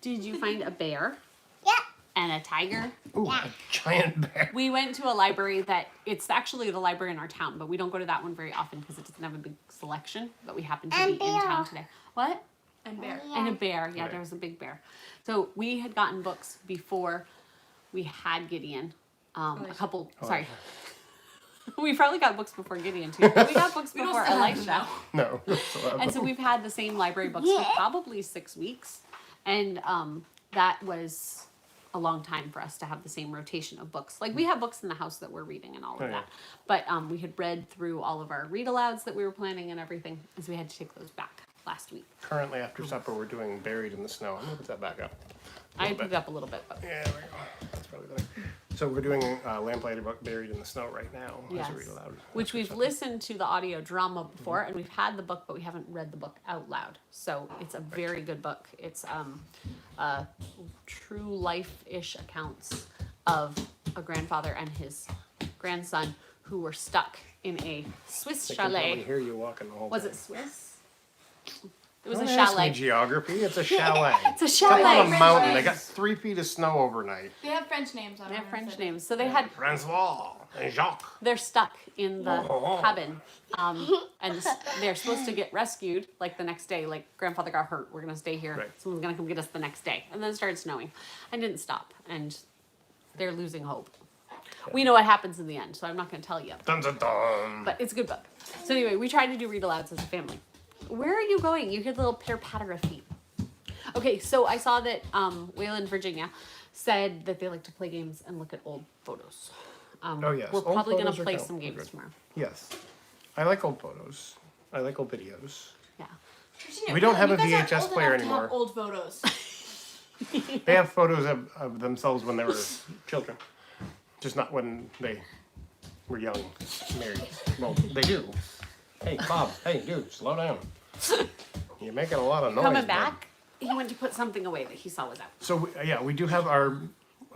Did you find a bear Yeah. and a tiger? Ooh, a giant bear. We went to a library that, it's actually the library in our town, but we don't go to that one very often because it doesn't have a big selection, but we happen to And be in town bear. today. What? And bear. And a bear. Yeah, Right. there was a big bear. So we had gotten books before we had Gideon. A couple, sorry. We probably got books before Gideon too. But we got books don't before still have Elisha. No. And so we've had the same library books for probably 6 weeks. And that was a long time for us to have the same rotation of books. Like, we have books in the house that we're reading and all of Oh, yeah. that. But we had read through all of our read alouds that we were planning and everything. And so we had to take those back last week. Currently, after supper, we're doing Buried in the Snow. I'm gonna put that back up. I Little put it bit. up a little bit, but Yeah, there we go. That's probably better. So we're doing Lamplighter book Buried in the Snow right now. yes. As a read aloud. Which we've listened to the audio drama before, and we've had the book, but we haven't read the book out loud. So it's a very good book. It's true life-ish accounts of a grandfather and his grandson who were stuck in a Swiss They can probably chalet. hear you walking the whole Was time. it Swiss? It was Don't a ask me chalet. geography. It's a chalet. It's a It's up on chalet. a mountain. They got 3 feet of snow overnight. They have French names on They them. have French names. So they had, Francois and Jacques. they're stuck in the Oh. cabin. And they're supposed to get rescued like the next day. Like, grandfather got hurt. We're going to stay here. Right. Someone's going to come get us the next day. And then it started snowing. And didn't stop. And they're losing hope. We know what happens in the end, so I'm not going to tell you. Dun dun dun. But it's a good book. So anyway, we tried to do read alouds as a family. Where are you going? You hear the little pitter patter of feet. Okay, so I saw that Wayland, Virginia, said that they like to play games and look at old photos. Oh, yes. We're Old probably going photos to are play cool. some They're games good. tomorrow. Yes. I like old photos. I like old videos. Yeah. Virginia, We don't have you a guys aren't VHS old player enough to have anymore. Old photos. They have photos of themselves when they were children. Just not when they were young, married. Well, they do. Hey, Bob. Hey, dude, slow down. You're making a lot of noise. Coming bud. back, he went to put something away that he saw was out. So yeah, we do have our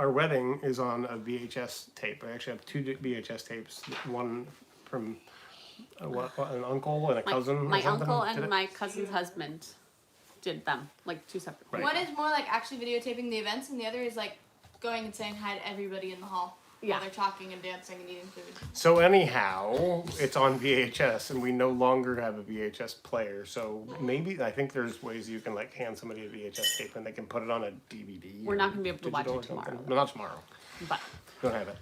wedding is on a VHS tape. I actually have 2 VHS tapes. One from an uncle and a cousin. My or something uncle did and it. my cousin's husband did them, like 2 separate. Right. One is more like actually videotaping the events, and the other is like going and saying hi to everybody in the hall Yeah. while they're talking and dancing and eating food. So anyhow, it's on VHS, and we no longer have a VHS player. So maybe I think there's ways you can like hand somebody a VHS tape and they can put it on a DVD. We're or not gonna be able to watch digital it or something. tomorrow. No, not tomorrow. But Don't have it.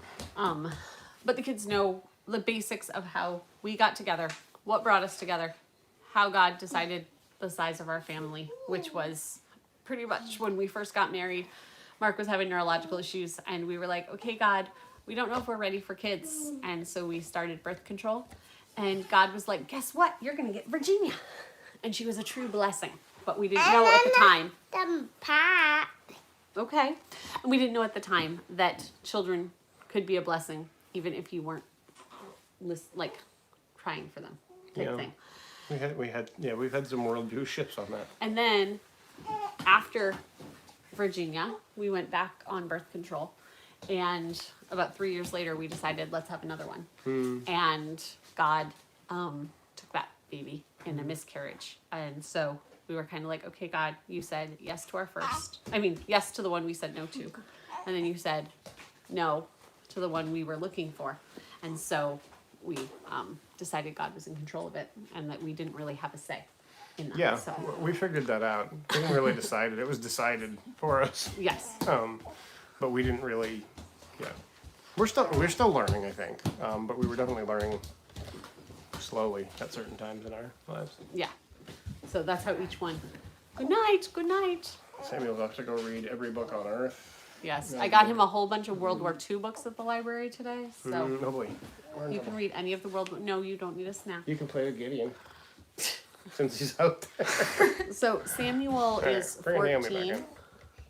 But the kids know the basics of how we got together, what brought us together, how God decided the size of our family, which was pretty much when we first got married. Mark was having neurological issues, and we were like, okay, God, we don't know if we're ready for kids. And so we started birth control. And God was like, guess what? You're going to get Virginia. And she was a true blessing. But we didn't know at the time. The pot. Okay. And we didn't know at the time that children could be a blessing, even if you weren't like trying for them type thing. We've had some worldview shifts on that. And then after Virginia, we went back on birth control. And about 3 years later, we decided, let's have another one. And God took that baby in a miscarriage. And so we were kind of like, okay, God, you said yes to our first. I mean, yes to the one we said no to. And then you said no to the one we were looking for. And so we decided God was in control of it and that we didn't really have a say in that. Yeah, So, we figured that out. We didn't really decide it. It was decided for us. yes. But we didn't really, We're still learning, I think. But we were definitely learning slowly at certain times in our lives. Yeah. So that's how each one. Good night. Good night. Samuel's off to go read every book on earth. Yes. I got him a whole bunch of World War II books at the library today. So Oh boy. you can read any of the World War. No, you don't need a snack. You can play with Gideon. Since he's out there. So Samuel is Bring Naomi back 14 in.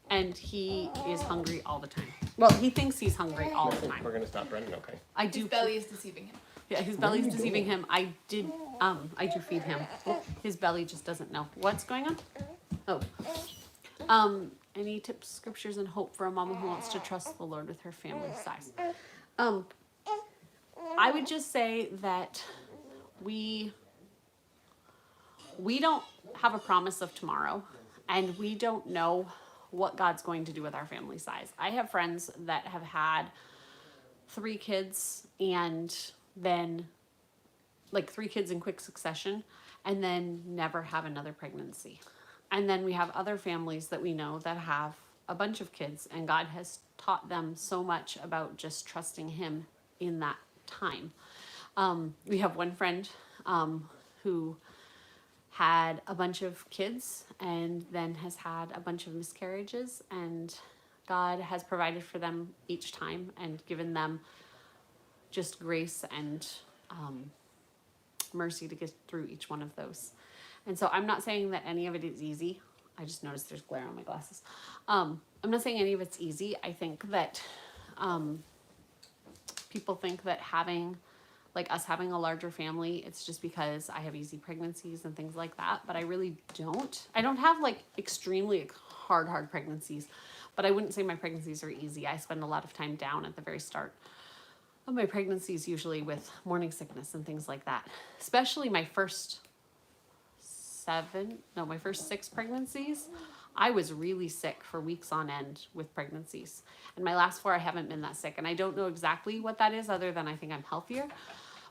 and he is hungry all the time. Well, he thinks he's hungry all the time. We're gonna stop Brendan, okay? I His do. belly is deceiving him. Yeah, his belly's deceiving him. I do feed him. His belly just doesn't know what's going on. Oh. Any tips, scriptures, and hope for a mama who wants to trust the Lord with her family size? I would just say that we don't have a promise of tomorrow, and we don't know what God's going to do with our family size. I have friends that have had 3 kids and then like 3 kids in quick succession and then never have another pregnancy. And then we have other families that we know that have a bunch of kids, and God has taught them so much about just trusting him in that time. We have one friend who had a bunch of kids and then has had a bunch of miscarriages, and God has provided for them each time and given them just grace and mercy to get through each one of those. And so I'm not saying that any of it is easy. I just noticed there's glare on my glasses. I'm not saying any of it's easy. I think that people think that having a larger family, it's just because I have easy pregnancies and things like that, but I really don't. I don't have like extremely hard pregnancies, but I wouldn't say my pregnancies are easy. I spend a lot of time down at the very start of my pregnancies, usually with morning sickness and things like that. Especially my first 6 pregnancies, I was really sick for weeks on end with pregnancies. And my last 4, I haven't been that sick. And I don't know exactly what that is, other than I think I'm healthier.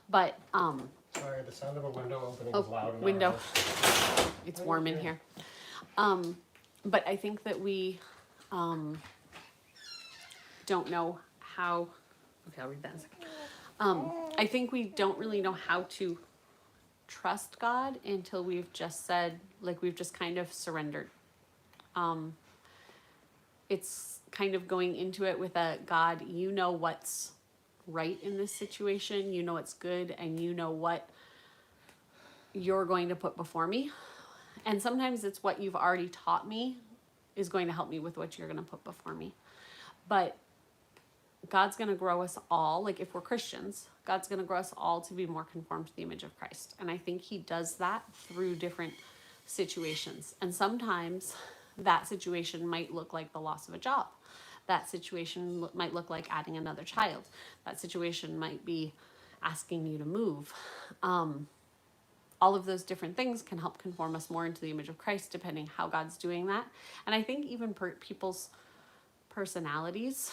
But, Sorry, the sound of a window opening is loud in our window. house. It's warm in here. But I think that we don't know how, okay, I'll read that in a second. I think we don't really know how to trust God until we've just said, like, we've just kind of surrendered. It's kind of going into it with a God, you know what's right in this situation, you know what's good, and you know what you're going to put before me. And sometimes it's what you've already taught me is going to help me with what you're going to put before me. But God's going to grow us all, like if we're Christians, God's going to grow us all to be more conformed to the image of Christ. And I think he does that through different situations. And sometimes that situation might look like the loss of a job. That situation might look like adding another child. That situation might be asking you to move. All of those different things can help conform us more into the image of Christ, depending how God's doing that. And I think even people's personalities,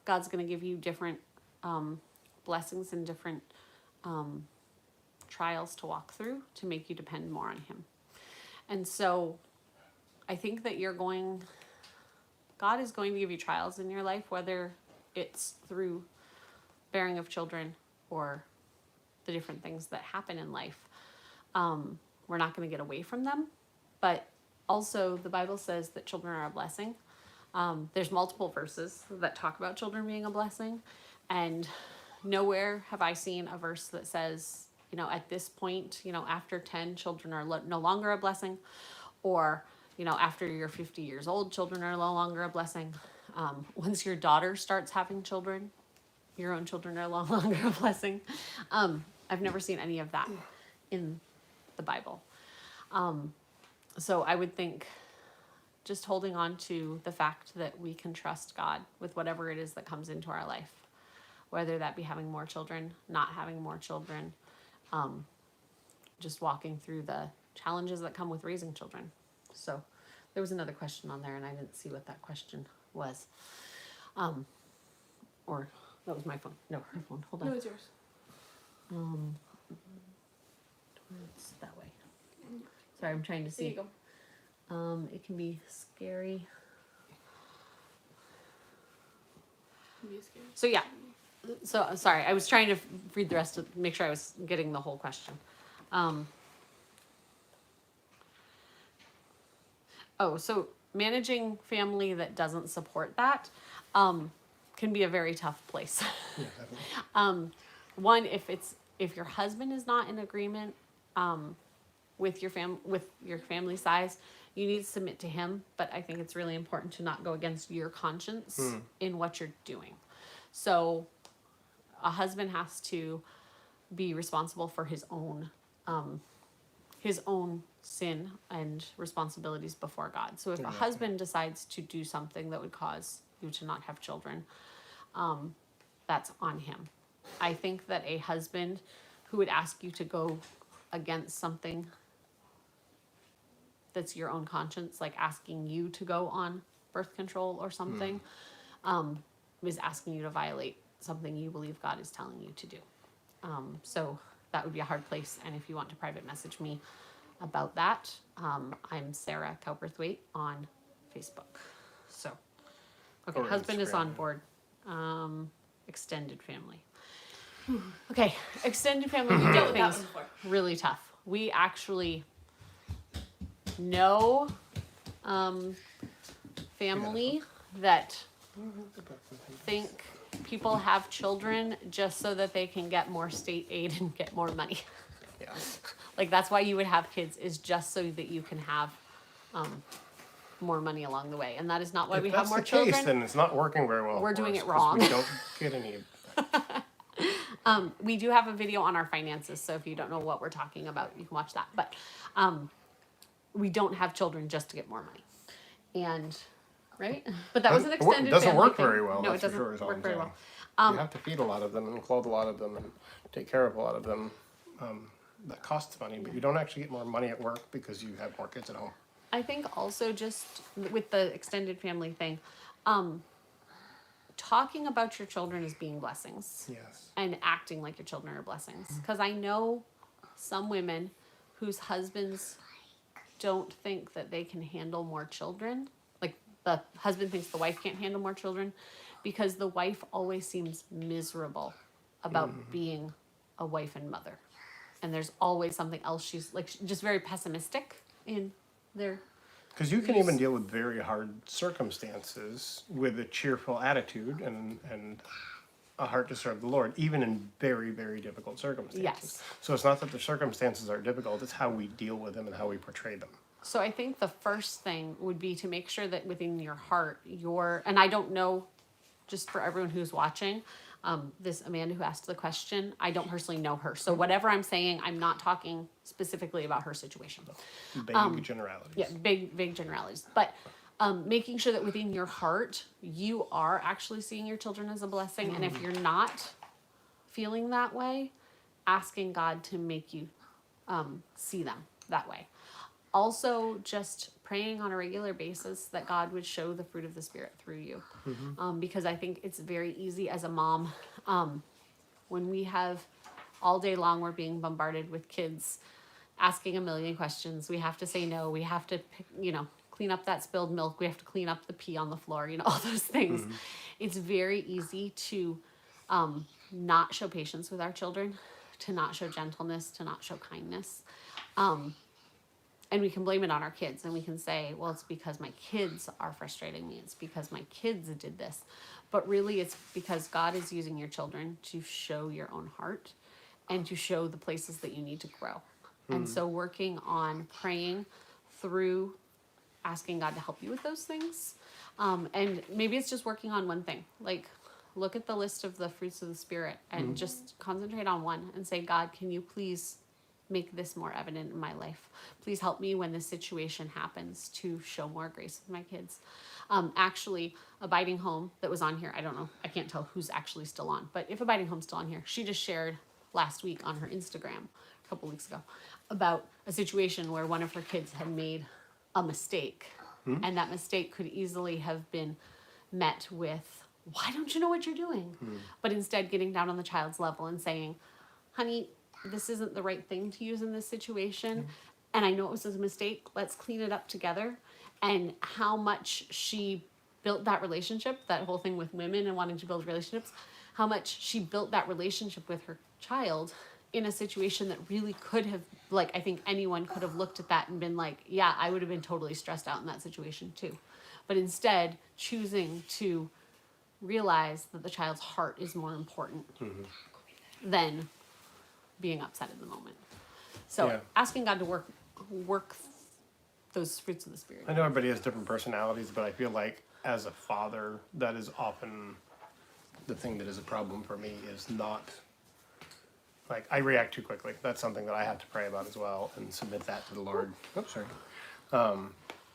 God's going to give you different blessings and different trials to walk through to make you depend more on him. And so I think that God is going to give you trials in your life, whether it's through bearing of children or the different things that happen in life. We're not going to get away from them, but also the Bible says that children are a blessing. There's multiple verses that talk about children being a blessing, and nowhere have I seen a verse that says, at this point, after 10, children are no longer a blessing, or, after you're 50 years old, children are no longer a blessing. Once your daughter starts having children, your own children are no longer a blessing. I've never seen any of that in the Bible. So I would think just holding on to the fact that we can trust God with whatever it is that comes into our life, whether that be having more children, not having more children, just walking through the challenges that come with raising children. So there was another question on there and I didn't see what that question was. Or that was my phone. No, her phone. Hold on. No, it's yours. It's that way. Sorry, I'm trying to There you see. go. It can be scary. Be scared. So yeah. So sorry, I was trying to read the rest of, make sure I was getting the whole question. So managing family that doesn't support that can be a very tough place. Yeah, definitely. One, if your husband is not in agreement with your family size, you need to submit to him. But I think it's really important to not go against your conscience in what you're doing. So a husband has to be responsible for his own sin and responsibilities before God. So if a husband decides to do something that would cause you to not have children, that's on him. I think that a husband who would ask you to go against something that's your own conscience, like asking you to go on birth control or something, is asking you to violate something you believe God is telling you to do. So that would be a hard place. And if you want to private message me about that, I'm Sara Cowperthwaite on Facebook. So, okay, Or husband is Instagram. on board. Extended family. Okay, extended family, we Dealt get with that things one before. really tough. We actually know family that think people have children just so that they can get more state aid and get more money. Yeah. Like that's why you would have kids, is just so that you can have more money along the way. And that is not why If we that's have more the children. case, then it's not working very well. We're for doing us it 'cause wrong. We don't get any. We do have a video on our finances, so if you don't know what we're talking about, you can watch that. But we don't have children just to get more money. And right? But that was an extended It doesn't family work thing. very well. No, That's it doesn't for sure, is all work I'm very saying. well. You have to feed a lot of them and clothe a lot of them and take care of a lot of them. That costs money, but you don't actually get more money at work because you have more kids at home. I think also just with the extended family thing, talking about your children as being blessings. Yes. And acting like your children are blessings. Because I know some women whose husbands don't think that they can handle more children. Like the husband thinks the wife can't handle more children because the wife always seems miserable about being a wife and mother. And there's always something else. She's like just very pessimistic in their... Because you can even deal with very hard circumstances with a cheerful attitude and a heart to serve the Lord, even in very, very difficult circumstances. Yes. So it's not that the circumstances are difficult, it's how we deal with them and how we portray them. So I think the first thing would be to make sure that within your heart, and I don't know, just for everyone who's watching, this Amanda who asked the question, I don't personally know her. So whatever I'm saying, I'm not talking specifically about her situation. Vague generalities. Yeah, big generalities. But making sure that within your heart, you are actually seeing your children as a blessing. And if you're not feeling that way, asking God to make you see them that way. Also, just praying on a regular basis that God would show the fruit of the Spirit through you. Because I think it's very easy as a mom, when we have all day long, we're being bombarded with kids asking a million questions. We have to say no. We have to, clean up that spilled milk. We have to clean up the pee on the floor, all those things. It's very easy to not show patience with our children, to not show gentleness, to not show kindness. And we can blame it on our kids, and we can say, well, it's because my kids are frustrating me. It's because my kids did this. But really, it's because God is using your children to show your own heart and to show the places that you need to grow. And so working on praying through asking God to help you with those things. And maybe it's just working on one thing. Like, look at the list of the fruits of the Spirit and just concentrate on one and say, God, can you please make this more evident in my life? Please help me when this situation happens to show more grace with my kids. Actually, Abiding Home that was on here, I don't know, I can't tell who's actually still on, but if Abiding Home's still on here, she just shared last week on her Instagram, a couple weeks ago, about a situation where one of her kids had made a mistake, and that mistake could easily have been met with, why don't you know what you're doing? But instead getting down on the child's level and saying, honey, this isn't the right thing to use in this situation. And I know it was a mistake. Let's clean it up together. And how much she built that relationship, that whole thing with women and wanting to build relationships, how much she built that relationship with her child in a situation that really could have, like, I think anyone could have looked at that and been like, yeah, I would have been totally stressed out in that situation too. But instead, choosing to realize that the child's heart is more important than being upset in the moment. So asking God to work those fruits of the Spirit. I know everybody has different personalities, but I feel like as a father, that is often the thing that is a problem for me, is not, like, I react too quickly. That's something that I have to pray about as well and submit that to the Lord. Oops, sorry.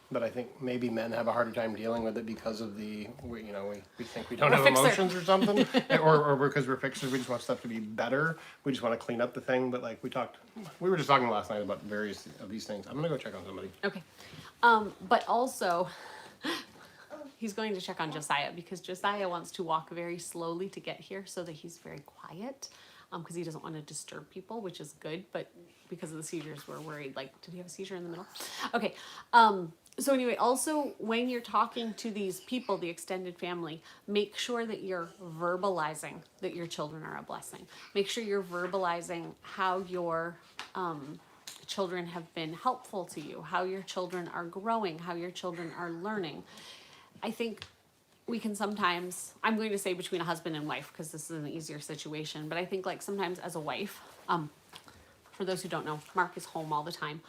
But I think maybe men have a harder time dealing with it because of we think we don't have emotions or something, or because we're fixers, we just want stuff to be better. We just want to clean up the thing. But like we were just talking last night about various of these things. I'm gonna go check on somebody. Okay. But also, he's going to check on Josiah because Josiah wants to walk very slowly to get here so that he's very quiet. Because he doesn't want to disturb people, which is good, but because of the seizures, we're worried. Like, did he have a seizure in the middle? Okay. So anyway, also when you're talking to these people, the extended family, make sure that you're verbalizing that your children are a blessing. Make sure you're verbalizing how your children have been helpful to you, how your children are growing, how your children are learning. I think we can sometimes, I'm going to say between a husband and wife, because this is an easier situation, but I think like sometimes as a wife, for those who don't know, Mark is home all the time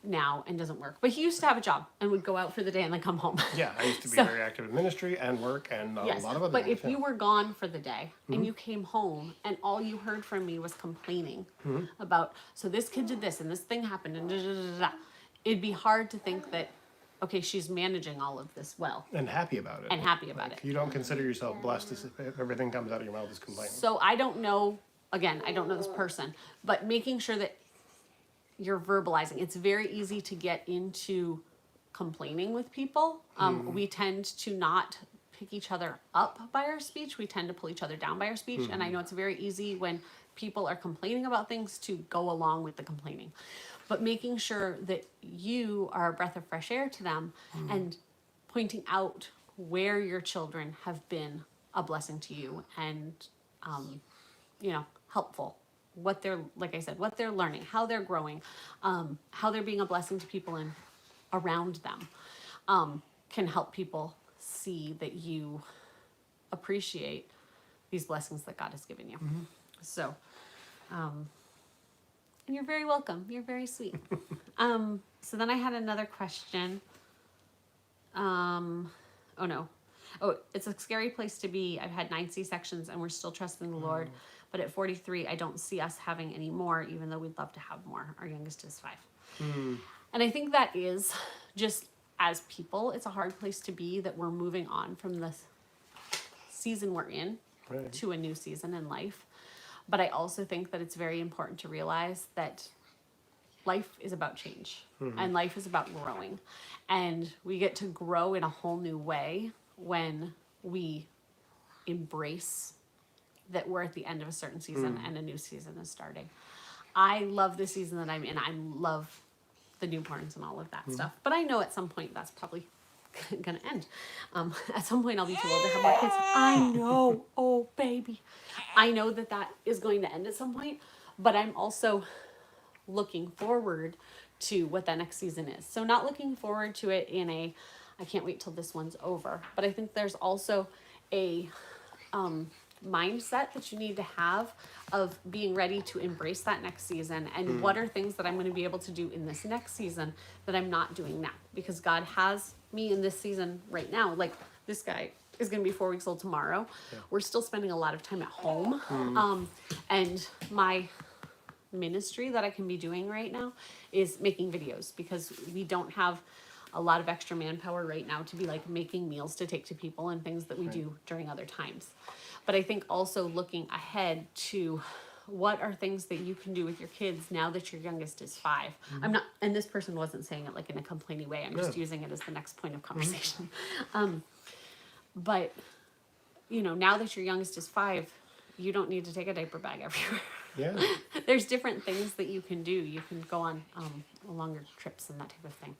now and doesn't work. But he used to have a job and would go out for the day and then come home. Yeah, I used to be very active in ministry and work and a lot of other but things. if you were gone for the day and you came home and all you heard from me was complaining about, so this kid did this and this thing happened and it'd be hard to think that, okay, she's managing all of this well. And happy about it. It. You don't consider yourself blessed if everything comes out of your mouth is complaining. So I don't know, again, I don't know this person, but making sure that you're verbalizing. It's very easy to get into complaining with people. We tend to not pick each other up by our speech. We tend to pull each other down by our speech. And I know it's very easy when people are complaining about things to go along with the complaining. But making sure that you are a breath of fresh air to them and pointing out where your children have been a blessing to you and, helpful. What they're, like I said, what they're learning, how they're growing, how they're being a blessing to people and around them, can help people see that you appreciate these blessings that God has given you. So, and you're very welcome. You're very sweet. So then I had another question. It's a scary place to be. I've had 9 C-sections and we're still trusting the Lord. But at 43, I don't see us having any more, even though we'd love to have more. Our youngest is 5. And I think that is just, as people, it's a hard place to be, that we're moving on from the season we're in to a new season in life. But I also think that it's very important to realize that life is about change and life is about growing. And we get to grow in a whole new way when we embrace that we're at the end of a certain season and a new season is starting. I love the season that I'm in. I love the newborns and all of that stuff. But I know at some point that's probably going to end. At some point I'll be too old to have more kids. I know. Oh, baby. I know that is going to end at some point. But I'm also looking forward to what that next season is. So not looking forward to it in a, I can't wait till this one's over. But I think there's also a mindset that you need to have of being ready to embrace that next season, and what are things that I'm going to be able to do in this next season that I'm not doing now, because God has me in this season right now. Like, this guy is going to be 4 weeks old tomorrow. We're still spending a lot of time at home, and my ministry that I can be doing right now is making videos, because we don't have a lot of extra manpower right now to be like making meals to take to people and things that we do during other times. But I think also looking ahead to what are things that you can do with your kids now that your youngest is 5. I'm not, and this person wasn't saying it like in a complaining way. I'm just using it as the next point of conversation. But you know, now that your youngest is 5, you don't need to take a diaper bag everywhere. Yeah. There's different things that you can do. You can go on longer trips and that type of thing.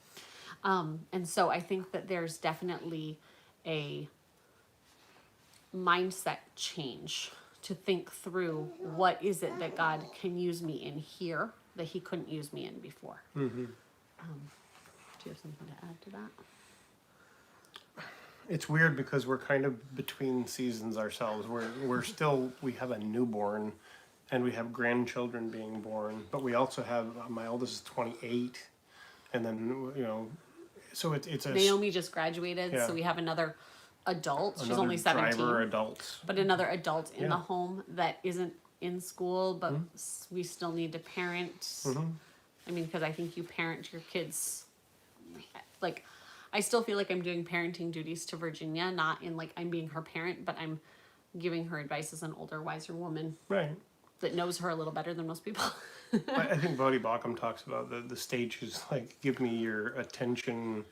And so I think that there's definitely a mindset change to think through, what is it that God can use me in here that he couldn't use me in before. Do you have something to add to that? It's weird because we're kind of between seasons ourselves. We have a newborn, and we have grandchildren being born, but we also have, my oldest is 28, and then, you know, so it's a... Naomi just graduated, Yeah. so we have another adult. She's another only 17. driver adults. But another adult in Yeah. the home that isn't in school, but we still need to parent. I mean, because I think you parent your kids, like, I still feel like I'm doing parenting duties to Virginia, not in like I'm being her parent, but I'm giving her advice as an older, wiser woman Right. that knows her a little better than most people. I think Bodhi Baucham talks about the stages, like, give me your attention,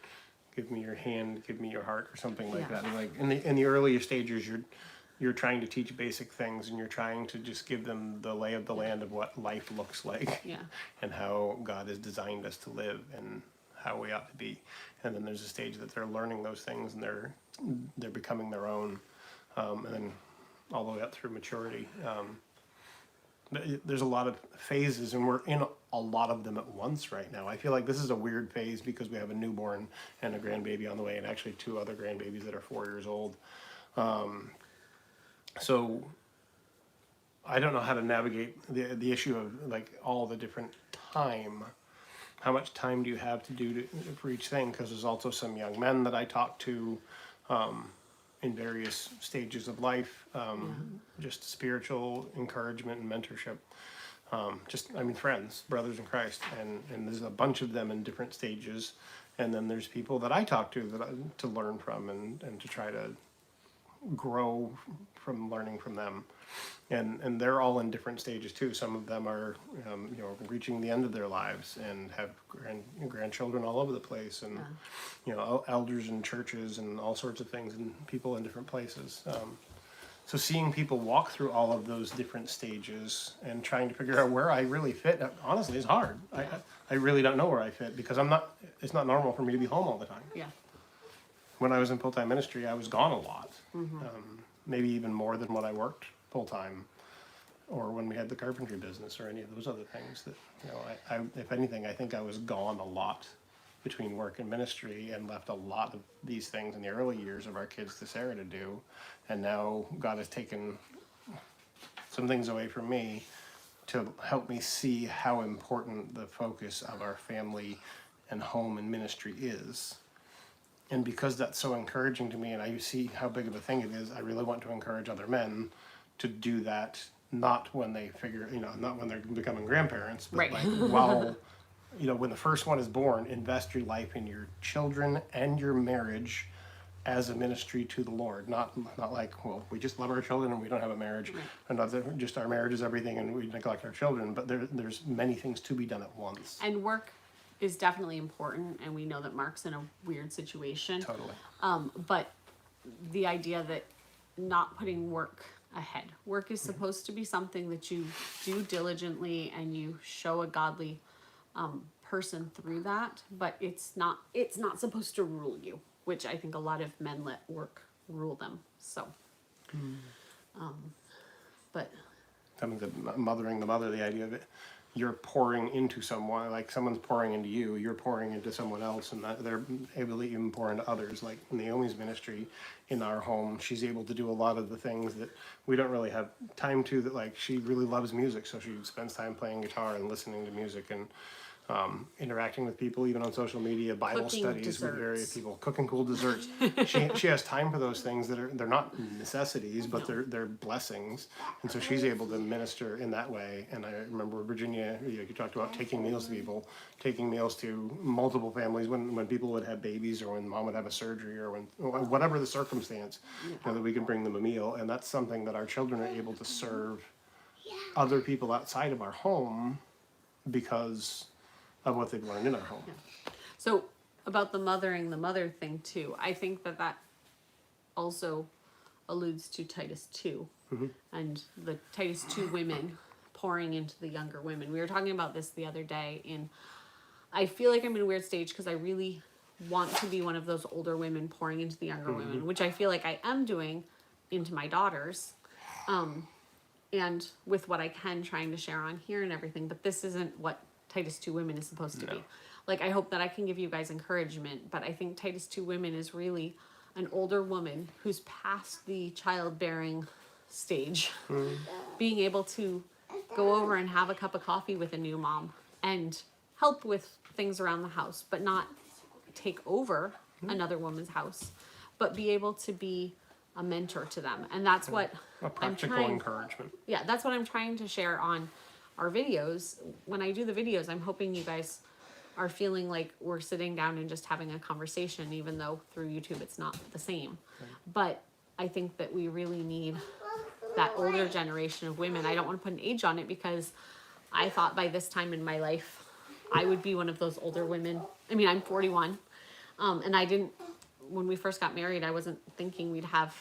give me your hand, give me your heart, or something like Yeah. that. Like in the earlier stages, you're trying to teach basic things, and you're trying to just give them the lay of the land of what life looks like, Yeah. and how God has designed us to live, and how we ought to be. And then there's a stage that they're learning those things, and they're becoming their own, and then all the way up through maturity. There's a lot of phases, and we're in a lot of them at once right now. I feel like this is a weird phase because we have a newborn and a grandbaby on the way, and actually 2 other grandbabies that are 4 years old. So I don't know how to navigate the issue of like all the different time. How much time do you have to do for each thing? Because there's also some young men that I talk to in various stages of life, just spiritual encouragement and mentorship. Friends, brothers in Christ, and there's a bunch of them in different stages. And then there's people that I talk to to learn from and to try to grow from learning from them. And they're all in different stages too. Some of them are, reaching the end of their lives and have grandchildren all over the place, and elders in churches and all sorts of things, and people in different places. So seeing people walk through all of those different stages and trying to figure out where I really fit, honestly, is hard. I really don't know where I fit, because it's not normal for me to be home all the time. Yeah. When I was in full-time ministry, I was gone a lot, maybe even more than when I worked full-time, or when we had the carpentry business, or any of those other things that, I if anything, I think I was gone a lot between work and ministry, and left a lot of these things in the early years of our kids to Sarah to do. And now God has taken some things away from me to help me see how important the focus of our family and home and ministry is. And because that's so encouraging to me, and I see how big of a thing it is, I really want to encourage other men to do that, not when they not when they're becoming grandparents, but Right. like while, when the first one is born, invest your life in your children and your marriage as a ministry to the Lord. Not like, well, we just love our children and we don't have a marriage, and not that just our marriage is everything and we neglect our children, but there's many things to be done at once. And work is definitely important, and we know that Mark's in a weird situation. Totally. But the idea that not putting work ahead. Work is supposed to be something that you do diligently, and you show a godly person through that, but it's not supposed to rule you, which I think a lot of men let work rule them. So, but something that mothering the mother, the idea of it, you're pouring into someone, like someone's pouring into you, you're pouring into someone else, and that they're able to even pour into others. Like Naomi's ministry in our home, she's able to do a lot of the things that we don't really have time to, that like she really loves music, so she spends time playing guitar and listening to music and interacting with people, even on social media, Bible Cooking studies with various desserts. people, cooking cool desserts. She has time for those things that they're not necessities, but they're blessings, and so she's able to minister in that way. And I remember Virginia, you talked about taking meals to people, taking meals to multiple families when people would have babies or when mom would have a surgery or when whatever the circumstance, that we can bring them a meal, and that's something that our children are able to serve other people outside of our home because of what they've learned in our home. So about the mothering the mother thing too, I think that also alludes to Titus 2 and the Titus 2 women pouring into the younger women. We were talking about this the other day, and I feel like I'm in a weird stage because I really want to be one of those older women pouring into the younger women, which I feel like I am doing into my daughters, and with what I can trying to share on here and everything, but this isn't what Titus 2 Women is supposed to be. Like, I hope that I can give you guys encouragement, but I think Titus 2 Women is really an older woman who's past the childbearing stage, being able to go over and have a cup of coffee with a new mom and help with things around the house, but not take over another woman's house, but be able to be a mentor to them. And that's what A practical encouragement. yeah, that's what I'm trying to share on our videos. When I do the videos, I'm hoping you guys are feeling like we're sitting down and just having a conversation, even though through YouTube it's not the same. But I think that we really need that older generation of women. I don't want to put an age on it because I thought by this time in my life I would be one of those older women. I mean, I'm 41, and I didn't, when we first got married, I wasn't thinking we'd have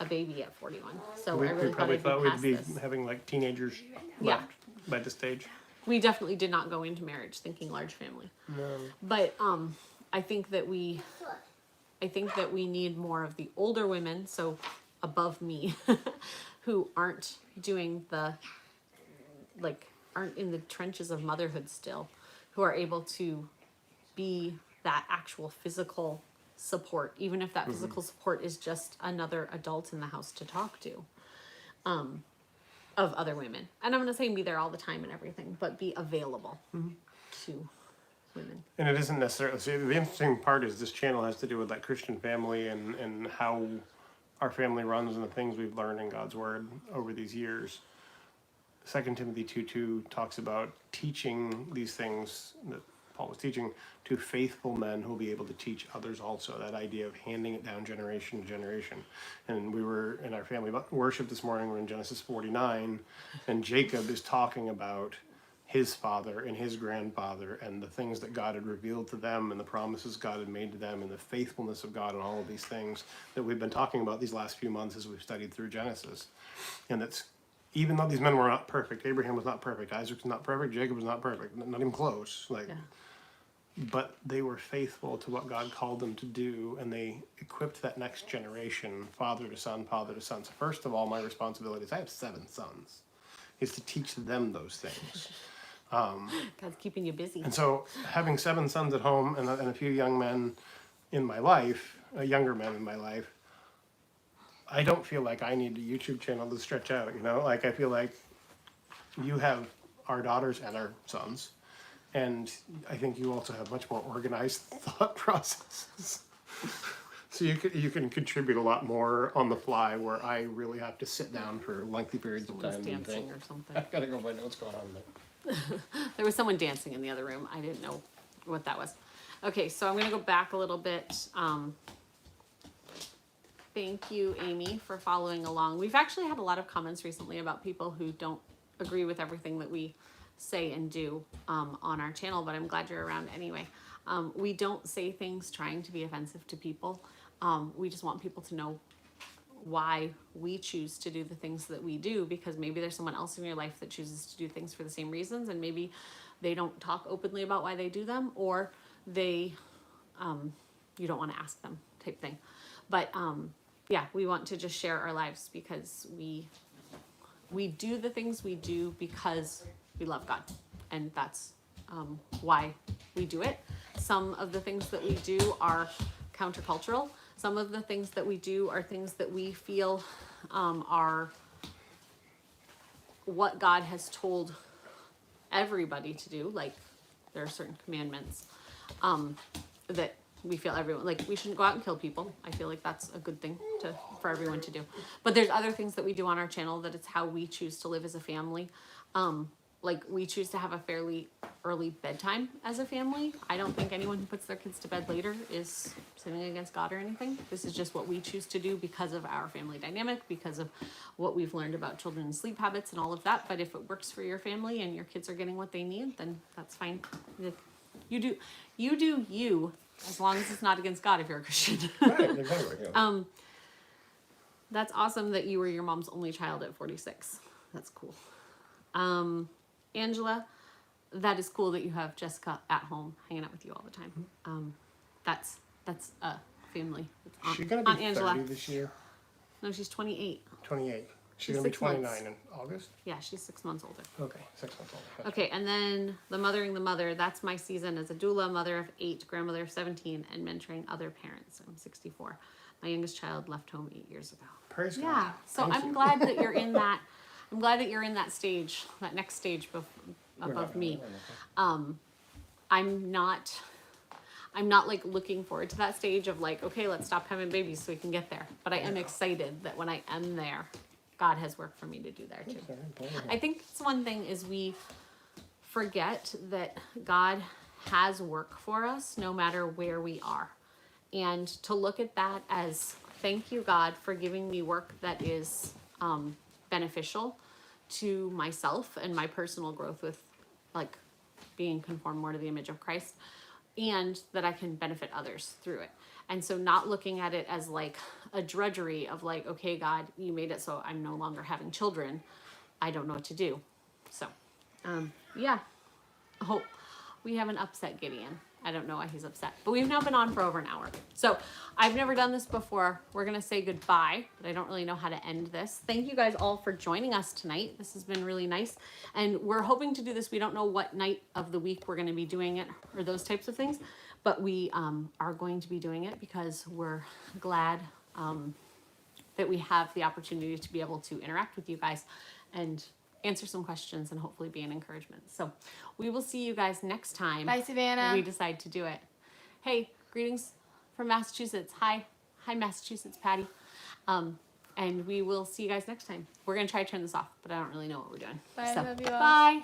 a baby at 41. So We I really probably thought thought we'd I'd be be past this. having like teenagers Yeah. left by this stage. We definitely did not go into marriage thinking large family. No. But I think that we need more of the older women, so above me, who aren't doing aren't in the trenches of motherhood still, who are able to be that actual physical support, even if that physical support is just another adult in the house to talk to, of other women. And I'm not saying be there all the time and everything, but be available to women. And it isn't necessarily, see, the interesting part is this channel has to do with that Christian family and how our family runs and the things we've learned in God's Word over these years. 2 Timothy 2:2 talks about teaching these things that Paul was teaching to faithful men who will be able to teach others also. That idea of handing it down generation to generation. And we were in our family worship this morning, we're in Genesis 49, and Jacob is talking about his father and his grandfather and the things that God had revealed to them and the promises God had made to them and the faithfulness of God and all of these things that we've been talking about these last few months as we've studied through Genesis. And that's, even though these men were not perfect, Abraham was not perfect, Isaac was not perfect, Jacob was not perfect, not even close, but they were faithful to what God called them to do, and they equipped that next generation, father to son, father to son. So first of all, my responsibility is I have 7 sons, is to teach them those things. God's keeping you busy. And so having 7 sons at home and a few young men in my life, younger men in my life, I don't feel like I need a YouTube channel to stretch out, you know? Like, I feel like you have our daughters and our sons, and I think you also have much more organized thought processes. So you can contribute a lot more on the fly, where I really have to sit down for lengthy periods of time Someone's and dancing think. or something. I've got to go find out what's going on there. There was someone dancing in the other room. I didn't know what that was. Okay, so I'm going to go back a little bit. Thank you, Amy, for following along. We've actually had a lot of comments recently about people who don't agree with everything that we say and do on our channel, but I'm glad you're around anyway. We don't say things trying to be offensive to people. We just want people to know why we choose to do the things that we do, because maybe there's someone else in your life that chooses to do things for the same reasons, and maybe they don't talk openly about why they do them, or they you don't want to ask them, type thing. But yeah, we want to just share our lives because we we do the things we do because we love God, and that's why we do it. Some of the things that we do are countercultural. Some of the things that we do are things that we feel are what God has told everybody to do. Like, there are certain commandments that we feel everyone, like, we shouldn't go out and kill people. I feel like that's a good thing for everyone to do. But there's other things that we do on our channel that it's how we choose to live as a family. Like, we choose to have a fairly early bedtime as a family. I don't think anyone who puts their kids to bed later is sinning against God or anything. This is just what we choose to do because of our family dynamic, because of what we've learned about children and sleep habits and all of that. But if it works for your family and your kids are getting what they need, then that's fine. You do you, as long as it's not against God if you're a Christian. Right, exactly. Yeah. That's awesome that you were your mom's only child at 46. That's cool. Angela, that is cool that you have Jessica at home hanging out with you all the time. That's a family. She's gonna be 30 this year. No, she's 28. 28. She's She's gonna be 6 months. 29 in August. Yeah, she's 6 months older. Okay, 6 months older. Okay, and then the mothering the mother. That's my season as a doula, mother of 8, grandmother of 17, and mentoring other parents. I'm 64. My youngest child left home 8 years ago. Praise God. Yeah, so Thank I'm you. glad that you're in that. I'm glad that you're in that stage, that next stage above me. I'm not like looking forward to that stage of like, okay, let's stop having babies so we can get there. But I am excited that when I am there, God has work for me to do there too. I think it's one thing is we forget that God has work for us no matter where we are. And to look at that as, thank you, God, for giving me work that is beneficial to myself and my personal growth with like being conformed more to the image of Christ, and that I can benefit others through it. And so not looking at it as like a drudgery of like, okay, God, you made it so I'm no longer having children. I don't know what to do. So, yeah. Oh, we have an upset Gideon. I don't know why he's upset, but we've now been on for over an hour. So I've never done this before. We're going to say goodbye, but I don't really know how to end this. Thank you guys all for joining us tonight. This has been really nice. And we're hoping to do this. We don't know what night of the week we're going to be doing it or those types of things, but we are going to be doing it because we're glad that we have the opportunity to be able to interact with you guys and answer some questions and hopefully be an encouragement. So we will see you guys next time. Bye, Savannah. We decide to do it. Hey, greetings from Massachusetts. Hi, Massachusetts, Patty. And we will see you guys next time. We're gonna try to turn this off, but I don't really know what we're doing. Bye, So, love you all. bye.